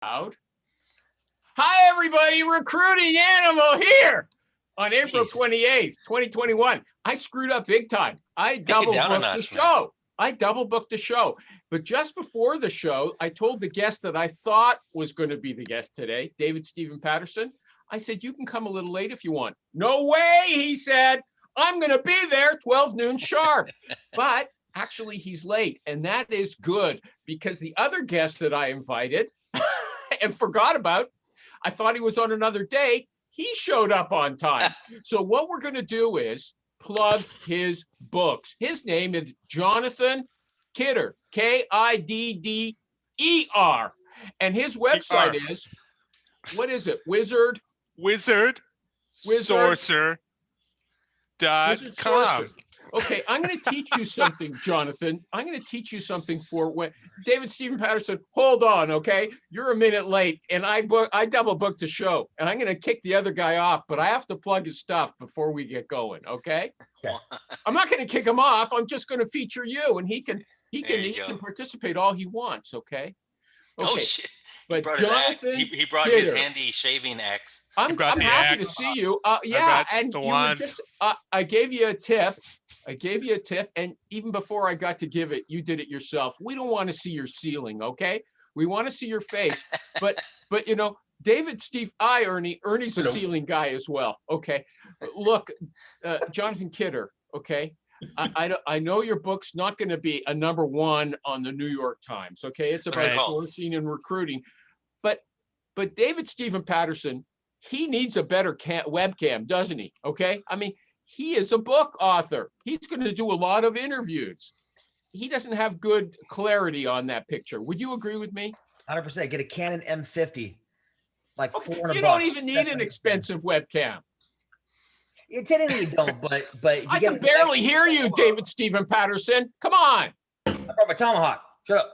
Hi, everybody. Recruiting Animal here on April 28th, 2021. I screwed up big time. I double booked the show. But just before the show, I told the guest that I thought was going to be the guest today, David Stephen Patterson. I said, you can come a little late if you want. No way, he said. I'm going to be there 12 noon sharp. But actually, he's late. And that is good because the other guest that I invited and forgot about, I thought he was on another date. He showed up on time. So what we're going to do is plug his books. His name is Jonathan Kidder, Kidder. And his website is, what is it? Wizardsorcerer.com. Okay, I'm going to teach you something, Jonathan. I'm going to teach you something for when David Stephen Patterson. Hold on, okay? You're a minute late, and I double booked the show, and I'm going to kick the other guy off, but I have to plug his stuff before we get going, okay? I'm not going to kick him off. I'm just going to feature you, and he can participate all he wants, okay? Oh shit! But Jonathan, he brought his handy shaving axe. I'm happy to see you. And you were just, I gave you a tip. And even before I got to give it, you did it yourself. We don't want to see your ceiling, okay? We want to see your face. But you know, David, Steve, Ernie's a ceiling guy as well, okay? Look, Jonathan Kidder, okay? I know your book's not going to be a #1 on the New York Times, okay? It's about sourcing and recruiting. But David Stephen Patterson, he needs a better webcam, doesn't he? Okay? I mean, he is a book author. He's going to do a lot of interviews. He doesn't have good clarity on that picture. Would you agree with me? 100%. Get a Canon M50, like $400. You don't even need an expensive webcam. You technically don't, but if I can barely hear you, David Stephen Patterson. Come on. I brought my tomahawk. Shut up.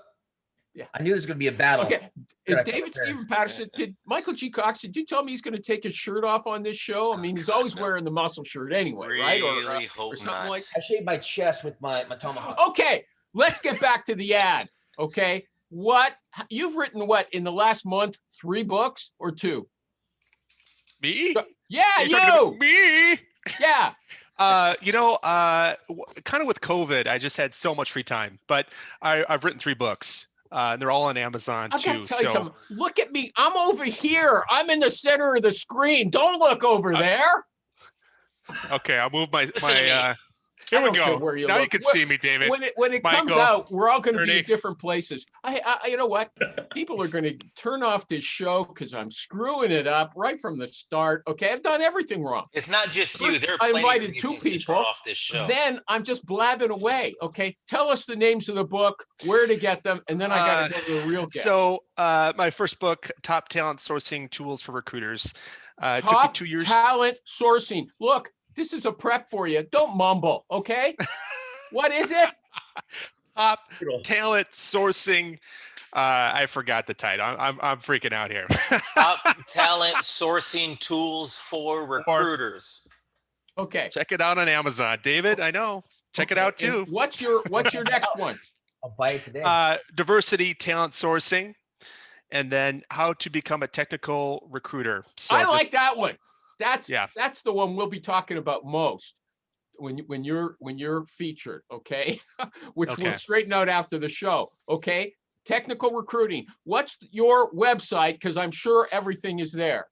Yeah, I knew this was going to be a battle. Okay, David Stephen Patterson, did Michael G. Cox, did you tell me he's going to take his shirt off on this show? I mean, he's always wearing the muscle shirt anyway, right? Or something not. I shaved my chest with my tomahawk. Okay, let's get back to the ad, okay? You've written in the last month, 3 books or 2? Me? Yeah, you. Me? Yeah. Kind of with COVID, I just had so much free time, but I've written 3 books. And they're all on Amazon too. I gotta tell you something. Look at me. I'm over here. I'm in the center of the screen. Don't look over there. Okay, I'll move my here we go. Now you can see me, David. When it comes out, we're all going to be in different places. You know what? People are going to turn off this show because I'm screwing it up right from the start. Okay, I've done everything wrong. It's not just you. There are I plenty invited of 2 people to turn people. off this show. Then I'm just blabbing away. Okay, tell us the names of the book, where to get them, and then I got to go to the real guest. So my first book, Top Talent Sourcing Tools for Recruiters. It took me 2 years. Talent sourcing. Look. This is a prep for you. Don't mumble, okay? What is it? Top Talent Sourcing. I forgot the title. I'm freaking out here. Top Talent Sourcing Tools for Recruiters. Okay. Check it out on Amazon, David. I know. Check it out too. And what's your next one? I'll buy it today. Diversity Talent Sourcing, and then How to Become a Technical Recruiter. So I like that one. That's the one we'll be talking about most when you're featured, okay? Which we'll straighten out after the show, okay? Technical recruiting. What's your website? Because I'm sure everything is there.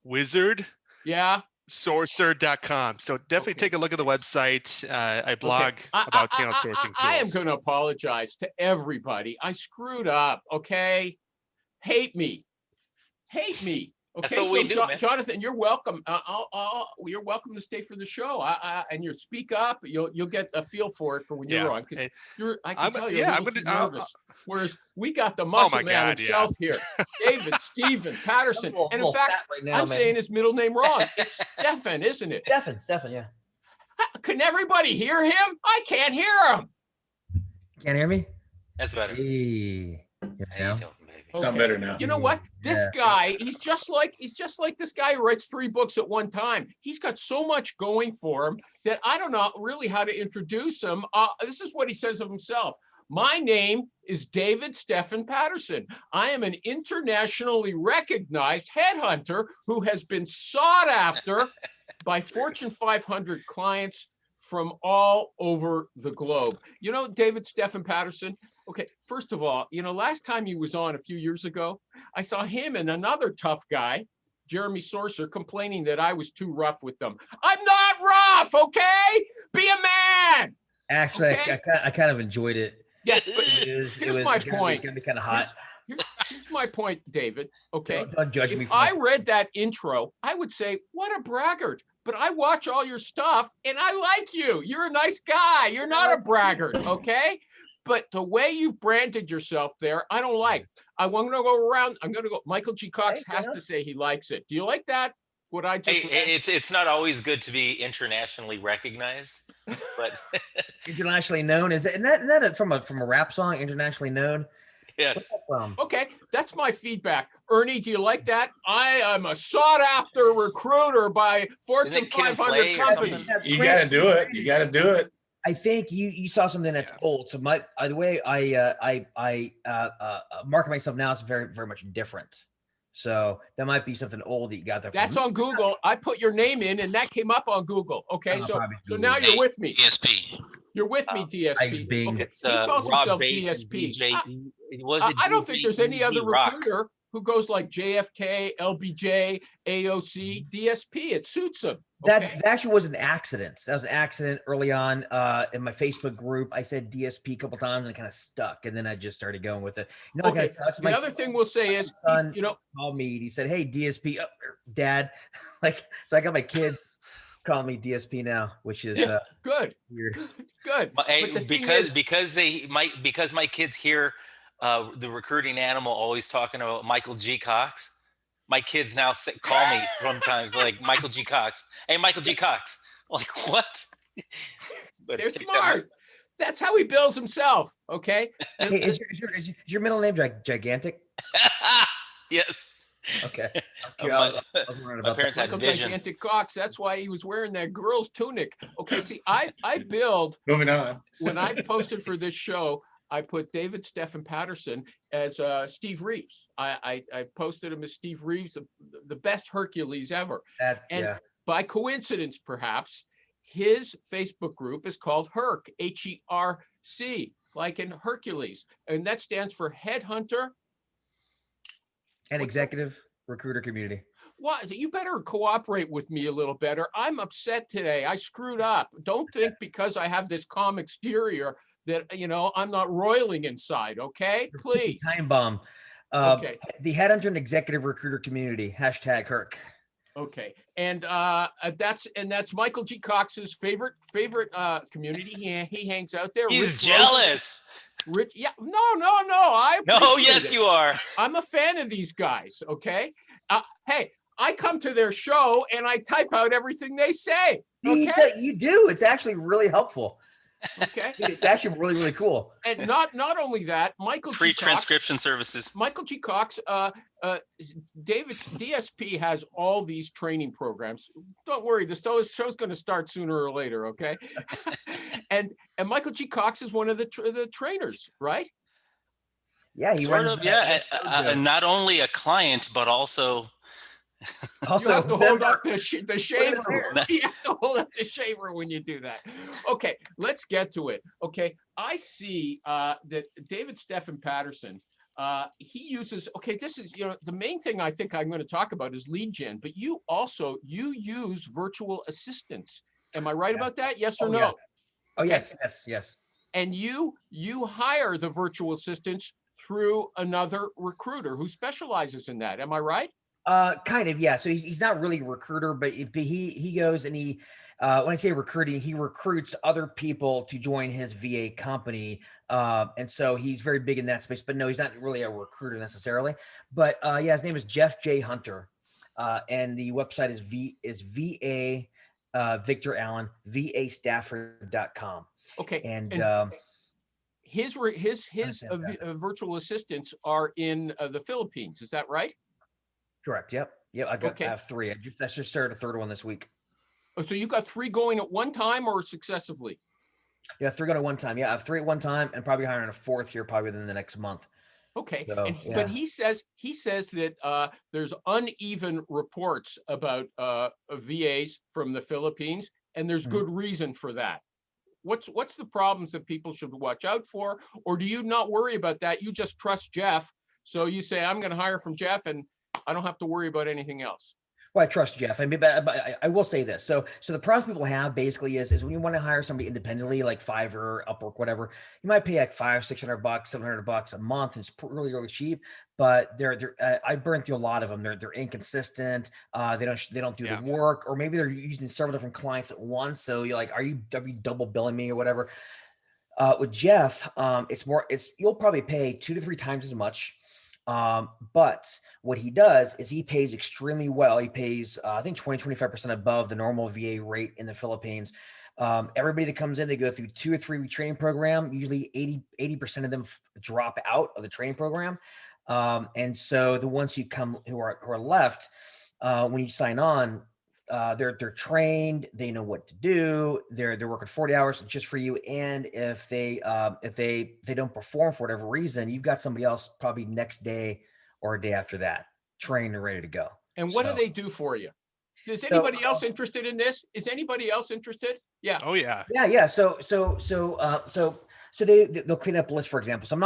Wizard. Yeah. Sorcerer.com. So definitely take a look at the website. I blog about talent sourcing tools. I am going to apologize to everybody. I screwed up, okay? Hate me. Okay, that's what we do, man. Jonathan, you're welcome. You're welcome to stay for the show. And you speak up. You'll get a feel for it for when you're on. Because I can tell you're a little nervous. Whereas we got the muscle man himself here, David Stephen Patterson. And in fact, I'm saying his middle name wrong. It's Stephen, isn't it? Stephen, yeah. Can everybody hear him? I can't hear him. Can't hear me? That's better. Hey. How you doing, baby? Sound better now. You know what? This guy, he's just like this guy who writes 3 books at one time. He's got so much going for him that I don't know really how to introduce him. This is what he says of himself. My name is David Stephen Patterson. I am an internationally recognized headhunter who has been sought after by Fortune 500 clients from all over the globe. You know, David Stephen Patterson, okay, first of all, you know, last time he was on a few years ago, I saw him and another tough guy, Jeremy Sorcer, complaining that I was too rough with them. I'm not rough, okay? Be a man. Actually, okay? I kind of enjoyed it. Yeah, but here's my point. It's gonna be kind of hot. Here's my point, David. Okay, don't judge me. If I read that intro, I would say, "What a braggart!" But I watch all your stuff, and I like you. You're a nice guy. You're not a braggart, okay? But the way you've branded yourself there, I don't like. I'm going to go around. I'm going to go. Michael G. Cox has to say he likes it. Do you like that? What I just it's not always good to be internationally recognized, but internationally known isn't that from a rap song? Internationally known. Yes. Okay, that's my feedback. Ernie, do you like that? I am a sought-after recruiter by Fortune 500 companies. You got to do it. You got to do it. I think you saw something that's old. So the way I market myself now is very, very much different. So that might be something old that you got there. That's on Google. I put your name in, and that came up on Google. Okay, so now you're with me. DSP. You're with me, DSP. Okay. It's He calls Rob himself Bass, DSP. I don't think there's any other recruiter who goes like JFK, LBJ, AOC, DSP. It suits him. Okay? That actually was an accident. That was an accident early on in my Facebook group. I said DSP a couple times and it kind of stuck, and then I just started going with it. You know, okay. The other thing we'll say is, son, you know, called me. He said, "Hey, DSP, Dad." Like, so I got my kids calling me DSP now, which is good. Weird. Good. Because my kids hear the recruiting animal always talking about Michael G. Cox. My kids now call me sometimes like Michael G. Cox. Hey, Michael G. Cox. I'm like, what? But they're smart. That's how he bills himself. Okay. Hey, is your middle name Gigantic? Yes. Okay. My parents had vision. Gigantic Cox. That's why he was wearing that girl's tunic. Okay. See, I build. Moving on. When I posted for this show, I put David Stephen Patterson as Steve Reeves. I posted him as Steve Reeves, the best Hercules ever. By coincidence, perhaps, his Facebook group is called HERC, H-E-R-C, like in Hercules. And that stands for Headhunter. And Executive Recruiter Community. What? You better cooperate with me a little better. I'm upset today. I screwed up. Don't think because I have this calm exterior that, you know, I'm not roiling inside, okay? Please. Time bomb. Okay. The Headhunter and Executive Recruiter Community, hashtag HERC. Okay. And that's Michael G. Cox's favorite community. He hangs out there. He's jealous. Rich, yeah, no, yes, you are. I'm a fan of these guys, okay? Hey, I come to their show and I type out everything they say. Okay? You do. It's actually really helpful. Okay. It's actually really, really cool. And not only that, Michael Free G. Cox, transcription services. Michael G. Cox, David's DSP has all these training programs. Don't worry, the show's going to start sooner or later, okay? and Michael G. Cox is one of the trainers, right? Yeah, he sort of. Yeah, not only a client, but also. You have to hold up the shaver. You have to hold up the shaver when you do that. Okay, let's get to it. Okay, I see that David Stephen Patterson, he uses, okay, this is, you know, the main thing I think I'm going to talk about is lead gen, but you use virtual assistants. Am I right about that? Yes or no? Yeah. Oh, okay. Yes. And you hire the virtual assistants through another recruiter who specializes in that. Am I right? Kind of, yeah. So he's not really a recruiter, but he goes and he, when I say recruiting, he recruits other people to join his VA company. And so he's very big in that space, but no, he's not really a recruiter necessarily. But yeah, his name is Jeff J. Hunter. And the website is VA Victor Allen, VAstafford.com. Okay. And his virtual assistants are in the Philippines. Is that right? Correct. Yep. I have three. I just started a third one this week. Oh, so you got three going at one time or successively? Yeah, 3 going at one time. Yeah, I have 3 at one time, and probably hiring a 4th here probably within the next month. Okay, So, but he says that there's uneven reports about VAs from the Philippines, and there's good reason for that. What's the problems that people should watch out for, or do you not worry about that? You just trust Jeff, so you say I'm going to hire from Jeff, and I don't have to worry about anything else. Well, I trust Jeff. I mean, but I will say this. So the problems people have basically is when you want to hire somebody independently, like Fiverr, Upwork, whatever, you might pay like $500-$600, $700 a month, and it's really cheap. But I burned through a lot of them. They're inconsistent. They don't do the work, or maybe they're using several different clients at once. So you're like, are you double billing me or whatever? With Jeff, you'll probably pay 2 to 3 times as much. But what he does is he pays extremely well. He pays, I think 25% above the normal VA rate in the Philippines. Everybody that comes in, they go through 2 or 3 week training program. Usually 80% of them drop out of the training program. And so the ones who are left, when you sign on, they're trained, they know what to do. They're working 40 hours just for you. And if they don't perform for whatever reason, you've got somebody else probably next day or a day after that, trained and ready to go. And what do they do for you? Is anybody else interested in this? Is anybody else interested? Yeah. Oh yeah. Yeah. So they'll clean up lists, for example. So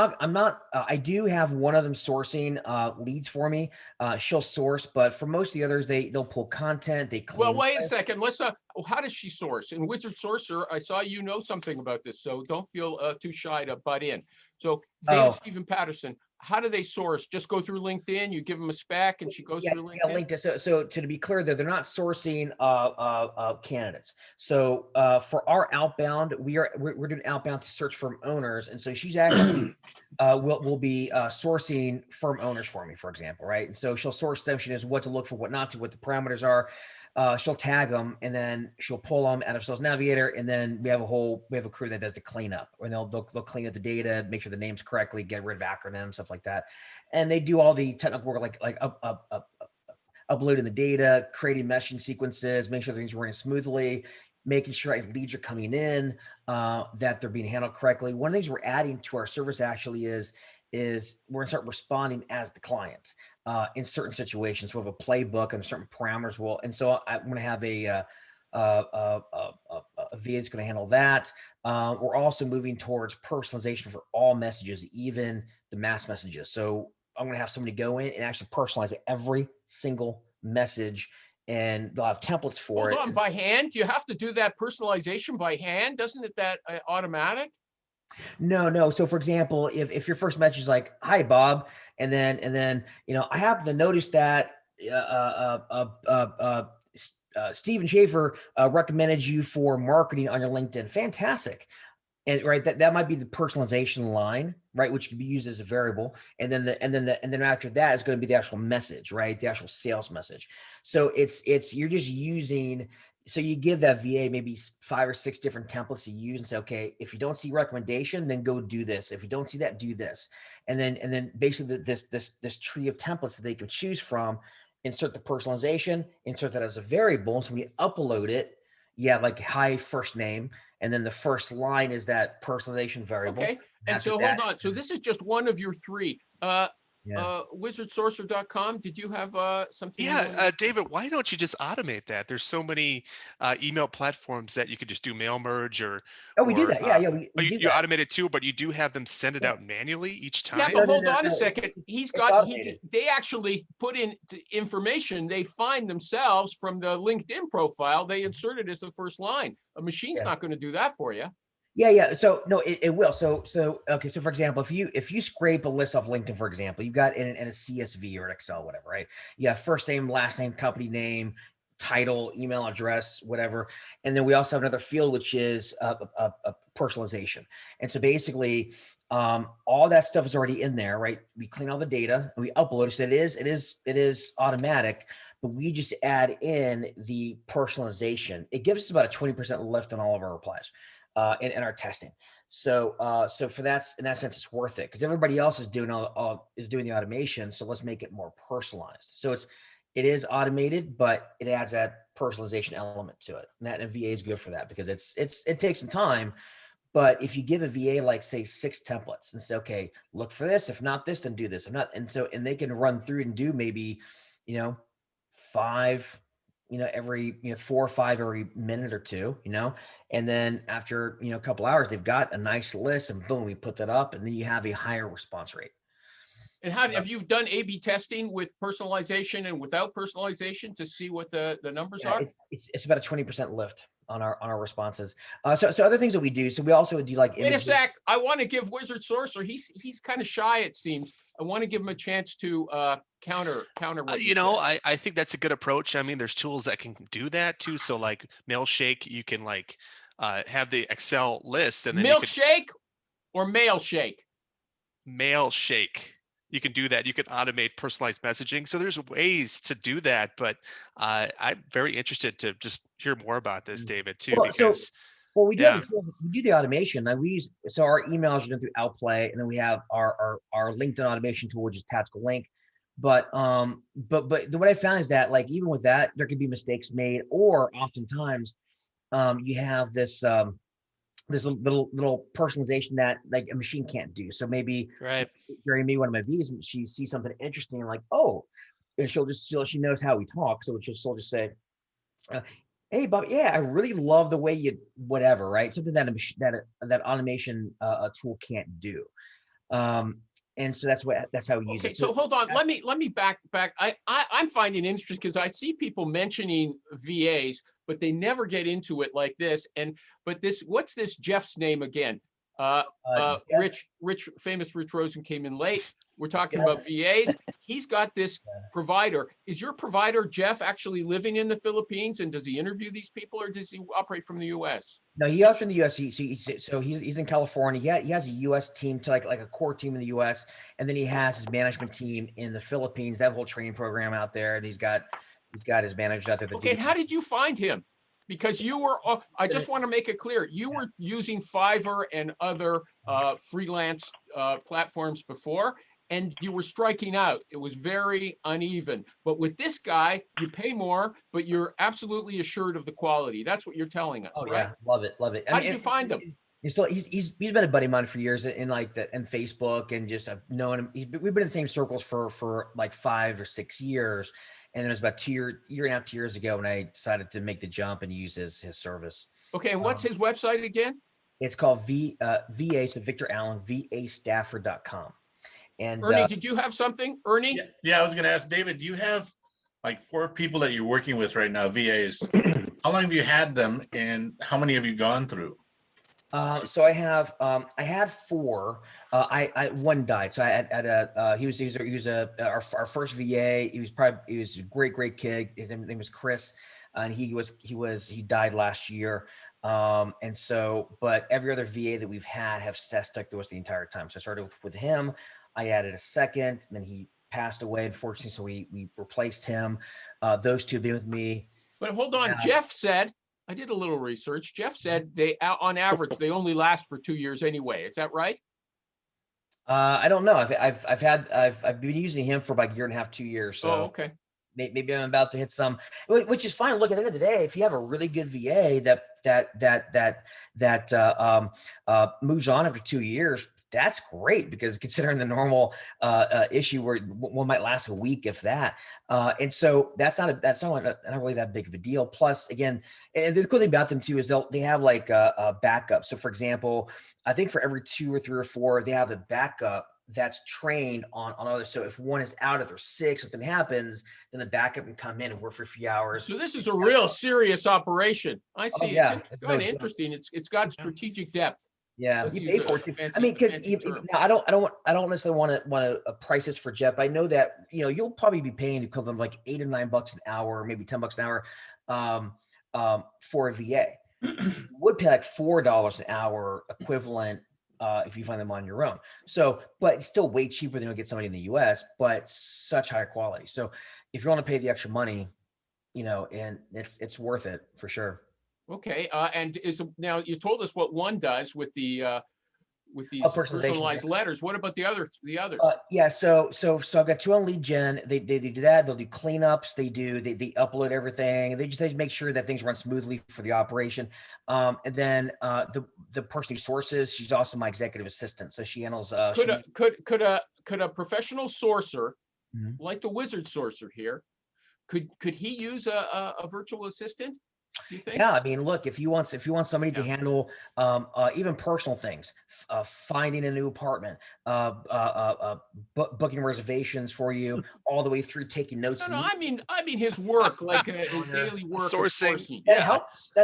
I do have one of them sourcing leads for me. She'll source, but for most of the others, they'll pull content. They clean. Well, wait a second. Let's how does she source? In Wizard Sorcerer, I saw you know something about this, so don't feel too shy to butt in. So David Stephen Patterson, how do they source? Just go through LinkedIn, you give them a spec and she goes through LinkedIn? Yeah, LinkedIn. So to be clear, they're not sourcing candidates. So for our outbound, we're doing outbound to search firm owners. And so she's actually will be sourcing firm owners for me, for example, right? And so she'll source them. She knows what to look for, what not to, what the parameters are. She'll tag them, and then she'll pull them out of Sales Navigator, and then we have a crew that does the cleanup, and they'll clean up the data, make sure the name's correctly, get rid of acronyms, stuff like that, and they do all the technical work like uploading the data, creating meshing sequences, making sure things are running smoothly, making sure as leads are coming in that they're being handled correctly. One of the things we're adding to our service actually is we're going to start responding as the client in certain situations. We'll have a playbook and certain parameters. So I'm going to have a VA that's going to handle that. We're also moving towards personalization for all messages, even the mass messages. So I'm going to have somebody go in and actually personalize every single message, and they'll have templates for it. Hold on, by hand? Do you have to do that personalization by hand? Doesn't it that automatic? No. So for example, if your first message is like, "Hi, Bob," and then I happen to notice that Steven Schaefer recommended you for marketing on your LinkedIn. Fantastic. And right, that might be the personalization line, right, which can be used as a variable, and then after that is going to be the actual message, right, the actual sales message. So you're just using. So you give that VA maybe 5 or 6 different templates to use and say, okay, if you don't see recommendation, then go do this. If you don't see that, do this, and then basically this tree of templates that they can choose from. Insert the personalization, insert that as a variable. So when you upload it, like hi first name. And then the first line is that personalization variable. Okay. And so hold on. So this is just one of your 3. Wizardsorcerer.com. Did you have something? Yeah, David, why don't you just automate that? There's so many email platforms that you could just do mail merge or. We do that. Yeah. You automate it too, but you do have them send it out manually each time. Yeah, but hold on a second. They actually put in information they find themselves from the LinkedIn profile. They insert it as the first line. A machine's not going to do that for you. Yeah. So no, it will. So okay. So for example, if you scrape a list off LinkedIn, for example, you've got in a CSV or an Excel, whatever, right? Yeah, first name, last name, company name, title, email address, whatever, and then we also have another field which is a personalization. And so basically, all that stuff is already in there, right? We clean all the data and we upload it. So it is automatic, but we just add in the personalization. It gives us about a 20% lift on all of our replies. In our testing. So for that, in that sense, it's worth it because everybody else is doing doing the automation. So let's make it more personalized. So it is automated, but it adds that personalization element to it. And VA is good for that because it takes some time, But if you give a VA like say 6 templates and say, okay, look for this, if not this, then do this. If not, and they can run through and do maybe, 5, every 4 or 5 every minute or two, and then after a couple hours, they've got a nice list, and boom, we put that up, and then you have a higher response rate. And how have you done A/B testing with personalization and without personalization to see what the numbers are? It's about a 20% lift on our responses. So other things that we do. So we also do like. Wait a sec. I want to give Wizard Sorcerer. He's kind of shy, it seems. I want to give him a chance to counter. What I think that's a good approach. I mean, there's tools that can do that too. So like Mailshake, you can like have the Excel list, and then Milkshake or Mailshake. Mailshake. You can do that. You can automate personalized messaging. So there's ways to do that, but I'm very interested to just hear more about this, David, too, because we do the automation. Now our emails are done through Outplay, and then we have our LinkedIn automation tool, which is Tactical Link. But what I found is that like even with that, there can be mistakes made, or oftentimes you have this little personalization that like a machine can't do. So maybe during me, one of my V's, she sees something interesting and like, oh, and she knows how we talk. So she'll just say, hey, Bob, yeah, I really love the way you whatever, right? Something that automation tool can't do. And so that's how we use it. Okay, so hold on. Let me back. I'm finding it interesting because I see people mentioning VAs, but they never get into it like this. But what's this Jeff's name again? Famous Rich Rosen came in late. We're talking about VAs. He's got this provider. Is your provider, Jeff, actually living in the Philippines? And does he interview these people, or does he operate from the US? No, he operates from the US. So he's in California. He has a US team, to like a core team in the US. And then he has his management team in the Philippines. They have a whole training program out there. And he's got his managers out there. Okay, how did you find him? Because you were, I just want to make it clear, you were using Fiverr and other freelance platforms before, and you were striking out. It was very uneven. But with this guy, you pay more, but you're absolutely assured of the quality. That's what you're telling us, right? Yeah, love it. How did you find him? He's been a buddy of mine for years in Facebook, and just I've known him. We've been in the same circles for like 5 or 6 years. And it was about 2 and a half, 2 years ago when I decided to make the jump and use his service. Okay, and what's his website again? It's called VA, so Victor Allen, VAstaffer.com. And Ernie, did you have something? Ernie? Yeah, I was going to ask David, do you have like 4 people that you're working with right now, VAs? How long have you had them, and how many have you gone through? So I had 4. One died. So I had he was our first VA. He was a great kid. His name was Chris, and he died last year. And so, but every other VA that we've had have stuck to us the entire time. So I started with him. I added a second, and then he passed away, unfortunately. So we replaced him. Those 2 have been with me. But hold on, Jeff said, I did a little research. Jeff said they, on average, they only last for 2 years anyway. Is that right? I don't know. I've been using him for about 1.5 years, 2 years. So okay. Maybe I'm about to hit some, which is fine. Look, at the end of the day, if you have a really good VA that moves on after 2 years, that's great, because considering the normal issue where one might last a week, if that, and so that's not really that big of a deal. Plus, again, and the cool thing about them too is they have like a backup. So, for example, I think for every 2 or 3 or 4, they have a backup that's trained on others. So if one is out, if they're sick, something happens, then the backup can come in and work for a few hours. So this is a real serious operation. I see. Yeah, it's kind of interesting. It's got strategic depth. Yeah, you pay for it too. I mean, because I don't necessarily want to price this for Jeff. I know that you'll probably be paying the equivalent of like $8 or $9 an hour, maybe $10 an hour, for a VA. You would pay like $4 an hour equivalent if you find them on your own. So, but it's still way cheaper than you'll get somebody in the US, but such higher quality. So, if you want to pay the extra money, and it's worth it for sure. Okay, and now you told us what one does with the with these personalization, personalized yeah. letters. What about the others? Yeah, so I've got 2 on lead gen. They do that. They'll do cleanups. They upload everything. They make sure that things run smoothly for the operation. And then the person who sources, she's also my executive assistant. So she handles. Could a professional sourcer, Mhm. like the wizard sourcer here, could he use a virtual assistant? You think? Yeah, I mean, look, if you want somebody to handle even personal things, finding a new apartment, booking reservations for you, all the way through taking notes. No, I mean his work, like his daily work, sourcing. That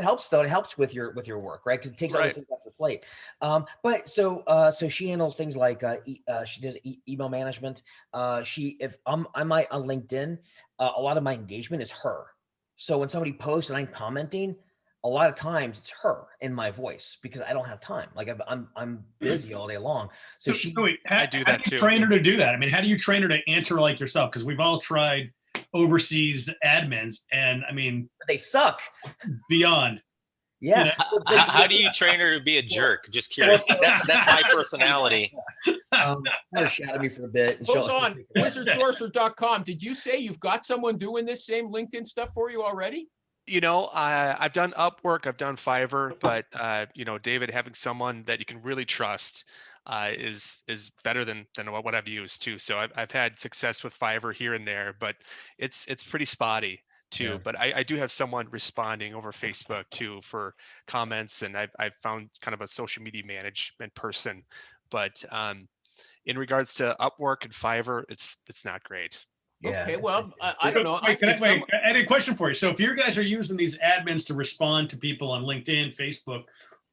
helps though. It helps with your work, right? Because it takes all those Right. things off the plate. But so she handles things like she does email management. If I'm on LinkedIn, a lot of my engagement is her. So when somebody posts and I'm commenting, a lot of times it's her in my voice because I don't have time. Like I'm busy all day long. So wait, I do that do you too. train her to do that? I mean, how do you train her to answer like yourself? Because we've all tried overseas admins, and I mean, they suck. Beyond. Yeah. You know? How do you train her to be a jerk? Just curious. That's my personality. Never shout at me for a bit. Hold on, wizardsourcer.com. Did you say you've got someone doing this same LinkedIn stuff for you already? You know, I've done Upwork, I've done Fiverr, but you know, David, having someone that you can really trust is better than what I've used too. So I've had success with Fiverr here and there, but it's pretty spotty too. Yeah. But I do have someone responding over Facebook too for comments, and I've found kind of a social media management person. But in regards to Upwork and Fiverr, it's not great. Yeah. Okay, well, I don't know. I had a question for you. So if you guys are using these admins to respond to people on LinkedIn, Facebook,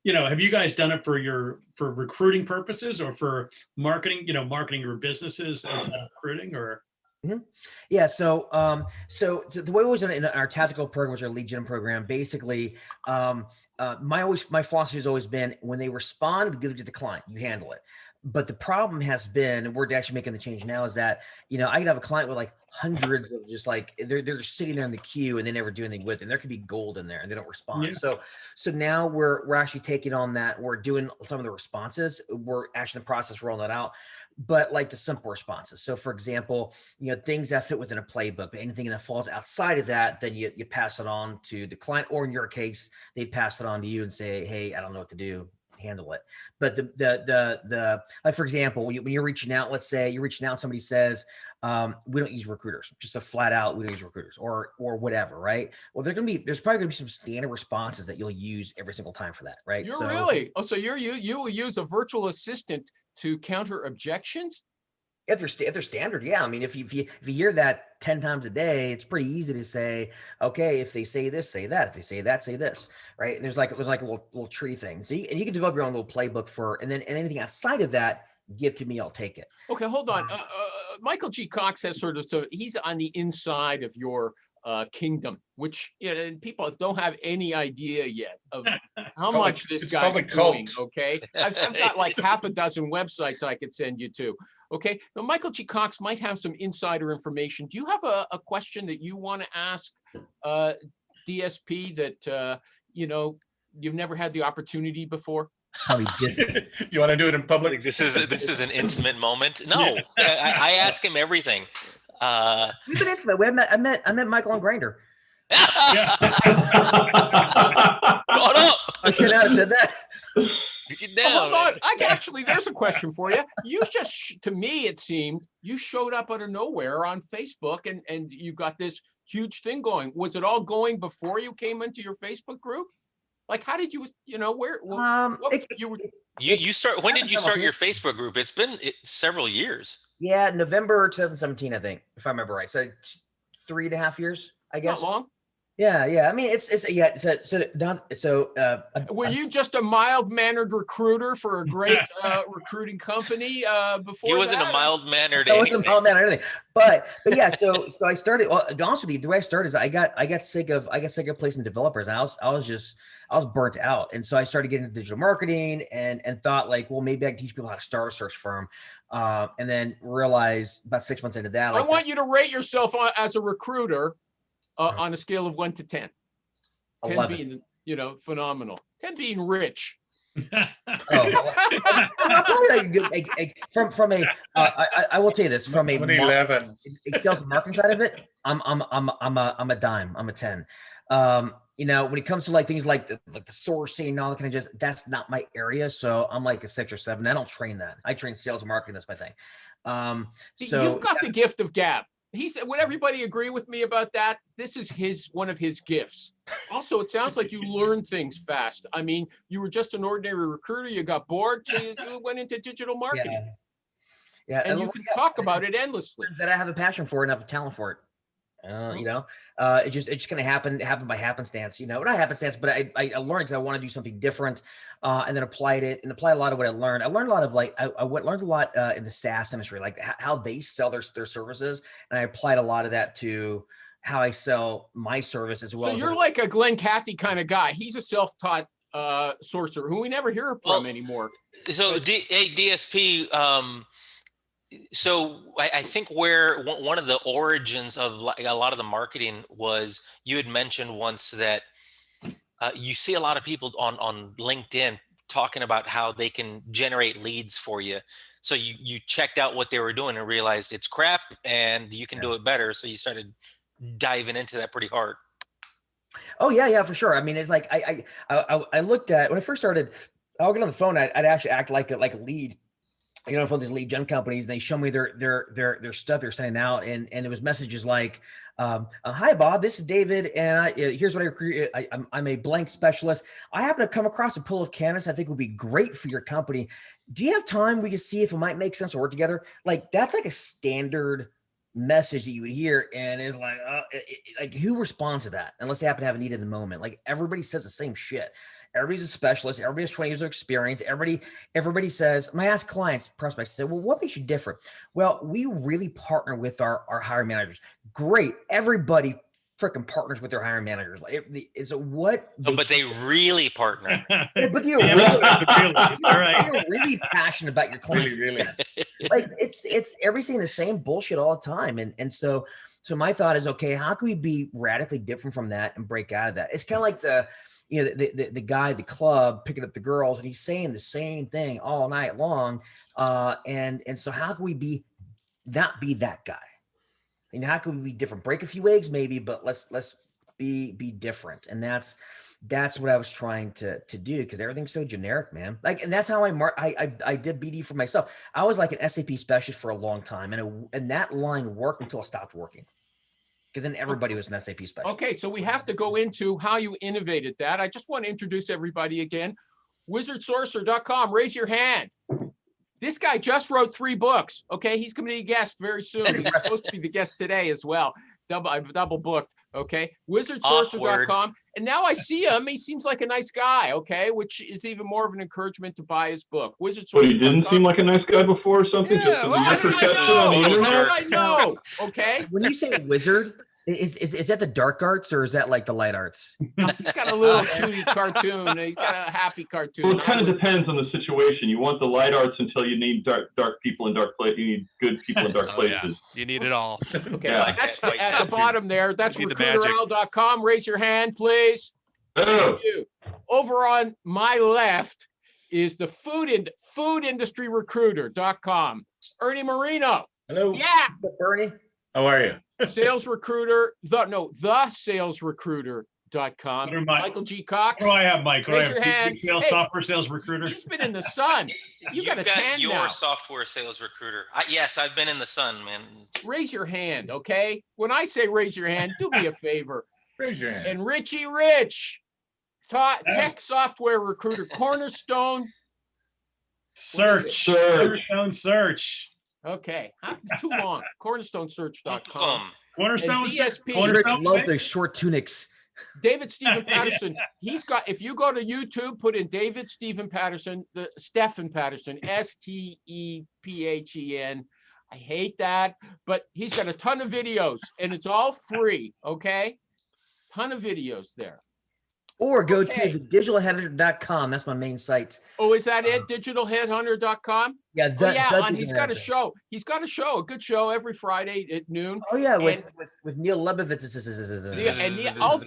you know, have you guys done it for recruiting purposes or for marketing, you know, marketing your businesses instead of recruiting or? Mm-hmm. Yeah. So the way it was in our tactical program, was our lead gen program. Basically, my philosophy has always been when they respond, we give it to the client, you handle it. But the problem has been, and we're actually making the change now, is that, you know, I can have a client with like hundreds of just like they're sitting there in the queue and they never do anything with it. And there could be gold in there and they don't respond. Yeah. So now we're actually taking on that. We're doing some of the responses. We're actually in the process of rolling that out, but like the simple responses. So for example, you know, things that fit within a playbook, but anything that falls outside of that, then you pass it on to the client, or in your case, they pass it on to you and say, hey, I don't know what to do, handle it. But the like, for example, when you're reaching out, let's say you're reaching out and somebody says, we don't use recruiters, just a flat out, we don't use recruiters or whatever, right? Well, there's probably gonna be some standard responses that you'll use every single time for that, right? So you will use a virtual assistant to counter objections? If they're standard, yeah. I mean, if you hear that 10 times a day, it's pretty easy to say, okay, if they say this, say that. If they say that, say this, right? And there's like a little tree thing. So you can develop your own little playbook and anything outside of that, give to me, I'll take it. Okay, hold on. Michael G. Cox has he's on the inside of your kingdom, which, you know, people don't have any idea yet of how much this guy's doing. Okay, I've got like half a dozen websites I could send you to. Okay, now Michael G. Cox might have some insider information. Do you have a question that you want to ask DSP that you know, you've never had the opportunity before? You want to do it in public? Like, this is an intimate moment. No, I ask him everything. We've been intimate. I met Michael on Grindr. Yeah. I should not have said that. Hold on. There's a question for you. You just, to me, it seemed you showed up out of nowhere on Facebook and you got this huge thing going. Was it all going before you came into your Facebook group? Like, how did you, you know, where? When did you start your Facebook group? It's been several years. Yeah, November 2017, I think, if I remember right. So 3.5 years, I guess. Not long. Yeah. I mean, it's Were you just a mild-mannered recruiter for a great recruiting company before? He wasn't a mild-mannered. I wasn't mild-mannered anything. But yeah, so I started. Well, to be honest with you, the way I started is I got sick of placing developers. I was burnt out, and so I started getting into digital marketing and thought like, well, maybe I can teach people how to start a search firm. And then realized about 6 months into that, I want you to rate yourself as a recruiter. On a scale of 1 to 10, 10 being, you know, phenomenal, 10 being rich. I will tell you this from a 11. sales and marketing side of it. I'm a dime. I'm a 10. When it comes to like things like the sourcing and all that kind of that's not my area. So I'm like a 6 or 7. I don't train that. I train sales and marketing. That's my thing. So you've got the gift of gab. He said, would everybody agree with me about that? This is one of his gifts. Also, it sounds like you learn things fast. I mean, you were just an ordinary recruiter. You got bored, so you went into digital marketing. Yeah. And you can talk about it endlessly. That I have a passion for it and I have a talent for it. It just kind of happened by happenstance, not happenstance, but I learned because I want to do something different, and then applied a lot of what I learned. I learned a lot of learned a lot in the SaaS industry, like how they sell their services, and I applied a lot of that to how I sell my service as well. So you're like a Glenn Cathy kind of guy. He's a self-taught sorcerer who we never hear from anymore. So DSP. So I think where one of the origins of a lot of the marketing was, you had mentioned once that you see a lot of people on LinkedIn talking about how they can generate leads for you. So you checked out what they were doing and realized it's crap and you can do it better. So you started diving into that pretty hard. Oh yeah, for sure. I mean, it's like I looked at when I first started. I'll get on the phone. I'd actually act like a lead. For these lead gen companies, and they show me their stuff they're sending out, and it was messages like, "Hi Bob, this is David, and here's what I recruit. I'm a blank specialist. I happen to come across a pool of candidates I think would be great for your company. Do you have time? We can see if it might make sense to work together." Like that's like a standard message that you would hear, and it's like, like who responds to that unless they happen to have a need in the moment? Like everybody says the same shit. Everybody's a specialist. Everybody has 20 years of experience. Everybody says, when I ask clients, prospects, say, well, what makes you different? Well, we really partner with our hiring managers. Great. Everybody freaking partners with their hiring managers. But they really partner. Yeah, but you're really passionate about your clients. Really. Yes. Like it's everything the same bullshit all the time. And so my thought is, okay, how can we be radically different from that and break out of that? It's kind of like the guy at the club picking up the girls, and he's saying the same thing all night long. And so how can we not be that guy? How can we be different? Break a few eggs maybe, but let's be different. And that's what I was trying to do, because everything's so generic, man. Like, and that's how I did BD for myself. I was like an SAP specialist for a long time, and that line worked until I stopped working. Because then everybody was an SAP specialist. Okay, so we have to go into how you innovated that. I just want to introduce everybody again. WizardSorcerer.com, raise your hand. This guy just wrote 3 books. Okay, he's going to be a guest very soon. He's supposed to be the guest today as well. Double booked. Okay, WizardSorcerer.com. And now I see him. He seems like a nice guy. Okay, which is even more of an encouragement to buy his book. WizardSorcerer.com. But he didn't seem like a nice guy before or something. Yeah, I know. Okay. When you say wizard, is that the dark arts or is that like the light arts? No, he's got a little cutie cartoon. He's got a happy cartoon. Well, it kind of depends on the situation. You want the light arts until you need dark people in dark places. You need good people in dark places. Yeah. You need it all. Okay, that's at the bottom there. That's recruiterowl.com. Raise your hand, please. Oh. Thank you. Over on my left is the food industry recruiter.com. Ernie Marino. Hello. Yeah. Bernie. How are you? Sales recruiter, the salesrecruiter.com. Michael G. Cox. What do I have, Mike? Raise your hand. Software sales recruiter. He's been in the sun. You've got a tan your now. software sales recruiter. Yes, I've been in the sun, man. Raise your hand, okay? When I say raise your hand, do me a favor. Raise your hand. And Richie Rich, tech software recruiter, Cornerstone. Cornerstone search. Okay, it's too long. Cornerstonesearch.com. Cornerstone DSP. Cornerstone loves their short tunics. David Stephen Patterson. He's got, if you go to YouTube, put in David Stephen Patterson, Stephen Patterson, STEPHEN. I hate that, but he's got a ton of videos and it's all free. Okay. Ton of videos there. Or go to thedigitalheadhunter.com. That's my main site. Oh, is that it? Digitalheadhunter.com? Yeah, he's got a show. He's got a show, a good show every Friday at noon. Oh yeah, with Neil Lebovitz. And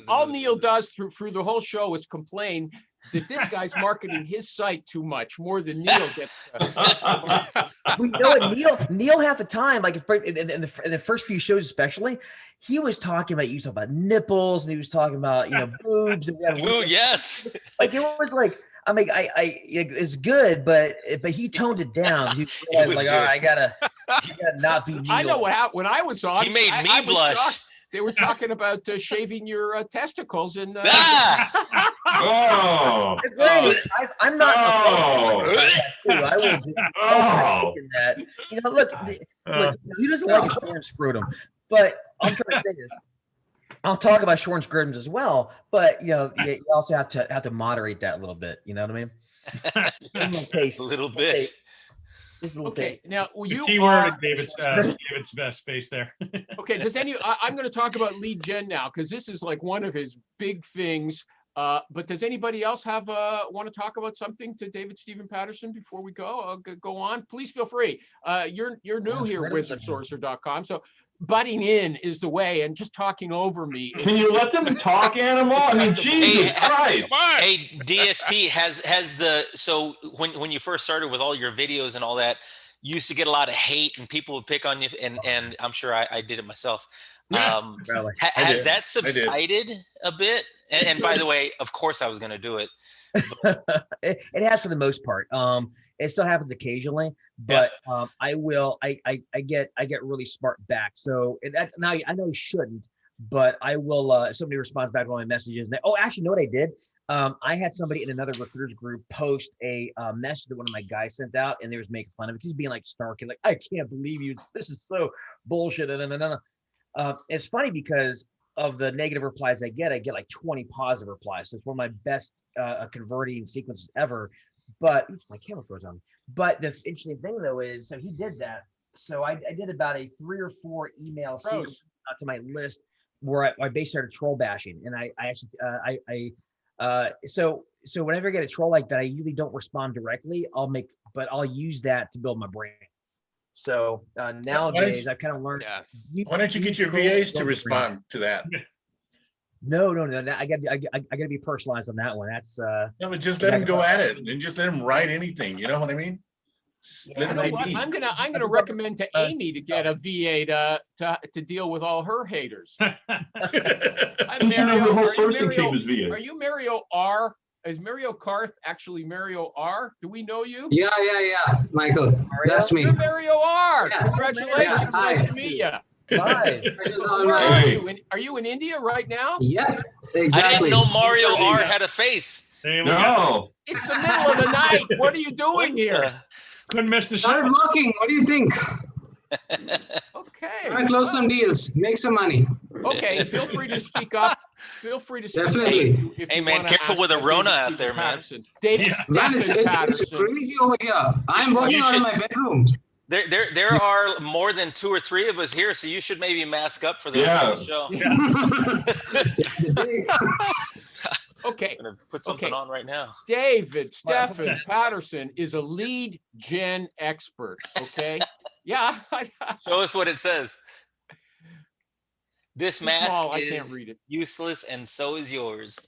all Neil does through the whole show is complain that this guy's marketing his site too much, more than Neil gets. We know it. Neil half the time, like in the first few shows especially, he was talking about, you talk about nipples, and he was talking about, boobs. And Dude, yes. Like it was like, I mean, it's good, but he toned it down. He was like, good. all right, I gotta not be Neil. I know what happened when I was on. He made me I was blush. shocked. They were talking about shaving your testicles and. Oh. Granted, I'm not. Oh. I will do that. Look, he doesn't like a short scrotum, but I'm trying to say this. I'll talk about short scrotums as well, but you also have to moderate that a little bit. You know what I mean? A little taste. A little bit. Just a little Okay, taste. now you Keyword are in David's best space there. okay. I'm going to talk about lead gen now because this is like one of his big things. But does anybody else want to talk about something to David Stephen Patterson before we go? Go on. Please feel free. You're new here, wizardsourcer.com. So butting in is the way, and just talking over me. Can you let them talk, Animal? I mean, Jesus Christ. Hey, DSP has the, so when you first started with all your videos and all that, you used to get a lot of hate and people would pick on you, and I'm sure I did it myself. Has that subsided a bit? And by the way, of course I was going to do it. It has for the most part. It still happens occasionally, but I get really smart back. So that's now I know you shouldn't, but I will. If somebody responds back to all my messages, and actually, know what I did? I had somebody in another recruiters group post a message that one of my guys sent out, and they was making fun of it. He's being like snarky, like, I can't believe you. This is so bullshit. It's funny because of the negative replies I get like 20 positive replies. So it's one of my best converting sequences ever. But oops, my camera froze on. But the interesting thing though is, so he did that. So I did about a 3 or 4 email sequence to my list where I basically started troll bashing, and I actually so whenever I get a troll like that, I usually don't respond directly. I'll use that to build my brand. So nowadays I've kind of learned. Why don't you get your VAs to respond to that? No. I got to be personalized on that one. That's no, but just let them go at it and just let them write anything. You know what I mean? You know what? I'm gonna recommend to Amy to get a VA to deal with all her haters. I'm Mario. Are you Mario R? Is Mario Karth actually Mario R? Do we know you? Yeah, Michael. That's me. You're Mario R. Yeah. Congratulations. Yeah. Nice to meet you. Hi. Where are you? Are you in India right now? Yeah, exactly. I didn't know Mario R had a face. No. It's the middle of the night. What are you doing here? Couldn't miss the Start show. blocking. What do you think? Okay. I close some deals. Make some money. Okay. Feel free to speak up. Feel free to speak Definitely. up. If Hey, you man, wanna careful ask with the David Rona out Stephen there, man. Patterson. David Man, Stephen it's Patterson. crazy over here. I'm working out in my bedroom. There are more than 2 or 3 of us here, so you should maybe mask up for the show. Okay. I'm gonna put something on right now. David Stephen Patterson is a lead gen expert. Okay. Yeah. Show us what it says. This mask I can't is read it. useless, and so is yours.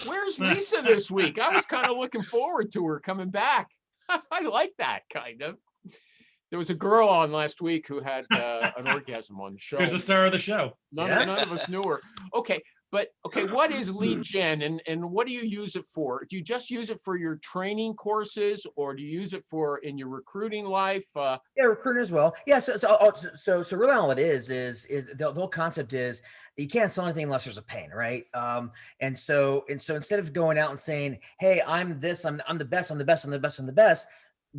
Where's Lisa this week? I was kind of looking forward to her coming back. I like that kind of. There was a girl on last week who had an orgasm on the show. Here's the star of the show. None of us knew her. Okay. What is lead gen and what do you use it for? Do you just use it for your training courses, or do you use it for in your recruiting life? Yeah, recruiting as well. Yeah. So really all it is the whole concept is you can't sell anything unless there's a pain, right? And so instead of going out and saying, hey, I'm this, I'm the best, I'm the best, I'm the best, I'm the best,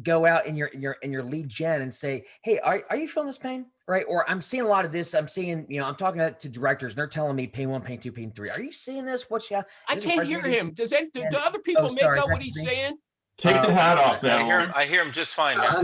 go out in your lead gen and say, hey, are you feeling this pain? Right. Or I'm seeing a lot of this. I'm seeing, I'm talking to directors and they're telling me pain 1, pain 2, pain 3. Are you seeing this? I can't hear him. Do other people make out what he's saying? Take the hat off now. I hear him just fine now.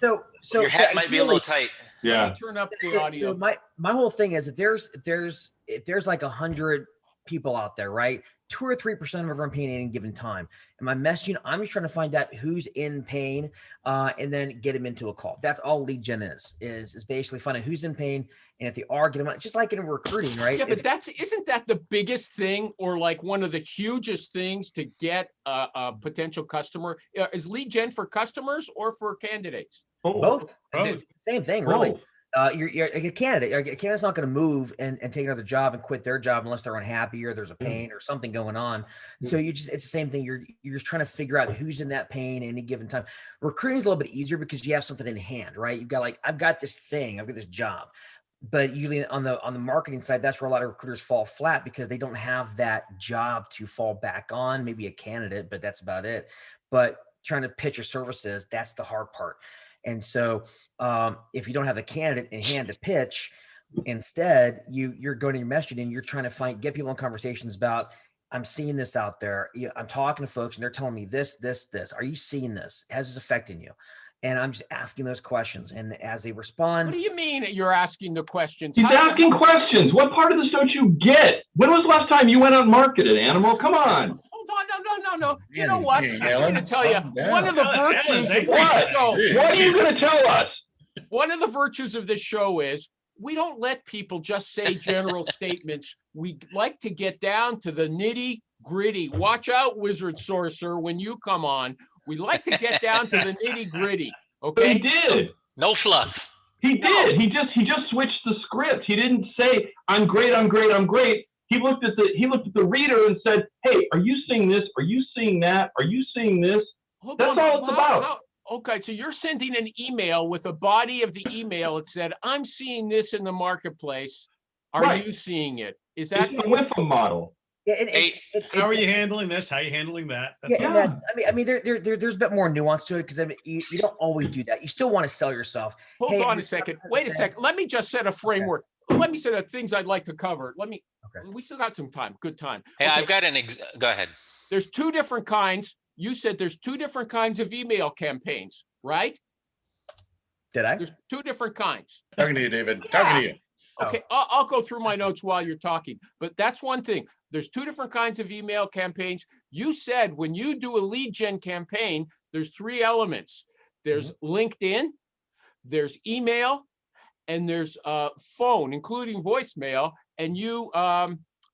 So your hat might be a little tight. Yeah. Turn up the audio. So my whole thing is if there's like 100 people out there, right? 2 or 3% of them are in pain at any given time. And my messaging, I'm just trying to find out who's in pain, and then get them into a call. That's all lead gen is basically finding who's in pain, and if they are, get them out. Just like in recruiting, right? Yeah, but isn't that the biggest thing, or like one of the hugest things to get a potential customer? Is lead gen for customers or for candidates? Both. Same thing, really. Both. You're a candidate. A candidate's not going to move and take another job and quit their job unless they're unhappy or there's a pain or something going on. So it's the same thing. You're just trying to figure out who's in that pain at any given time. Recruiting is a little bit easier because you have something in hand, right? You've got I've got this thing, I've got this job. But usually on the marketing side, that's where a lot of recruiters fall flat because they don't have that job to fall back on. Maybe a candidate, but that's about it. But trying to pitch your services, that's the hard part. And so if you don't have a candidate in hand to pitch, instead you're going to your messaging and you're trying to get people in conversations about, I'm seeing this out there. I'm talking to folks and they're telling me this. Are you seeing this? How's this affecting you? And I'm just asking those questions. And as they respond. What do you mean you're asking the questions? He's asking questions. What part of this don't you get? When was the last time you went out and marketed, Animal? Come on. Hold on. No. You know what? I'm going to tell you one of the virtues of this show. What are you going to tell us? One of the virtues of this show is we don't let people just say general statements. We like to get down to the nitty gritty. Watch out, Wizard Sorcerer, when you come on. We like to get down to the nitty gritty. Okay. He did. No fluff. He did. He just switched the script. He didn't say, I'm great. He looked at the reader and said, hey, are you seeing this? Are you seeing that? Are you seeing this? That's all it's about. Okay, so you're sending an email with a body of the email. It said, I'm seeing this in the marketplace. Are you seeing it? Is that the WIFM model? Yeah, how are you handling this? How are you handling that? I mean, there's a bit more nuance to it because you don't always do that. You still want to sell yourself. Hold on a second. Wait a second. Let me just set a framework. Let me set the things I'd like to cover. We still got some time. Good time. Hey, okay. I've got go ahead. There's two different kinds. You said there's two different kinds of email campaigns, right? Did I? There's two different kinds. Talking to you, David. Talking to you. Okay, I'll go through my notes while you're talking, but that's one thing. There's two different kinds of email campaigns. You said when you do a lead gen campaign, there's three elements. There's LinkedIn, there's email, and there's phone, including voicemail, and you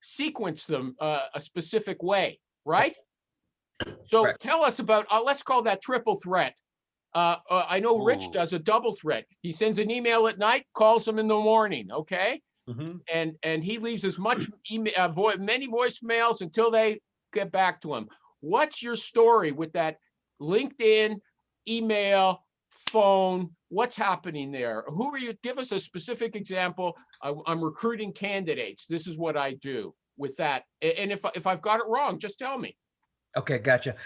sequence them a specific way, right? So tell us about, let's call that triple threat. I know Rich does a double threat. He sends an email at night, calls them in the morning, okay? And he leaves as much many voicemails until they get back to him. What's your story with that LinkedIn, email, phone? What's happening there? Who are you? Give us a specific example. I'm recruiting candidates. This is what I do with that. And if I've got it wrong, just tell me. Okay, gotcha.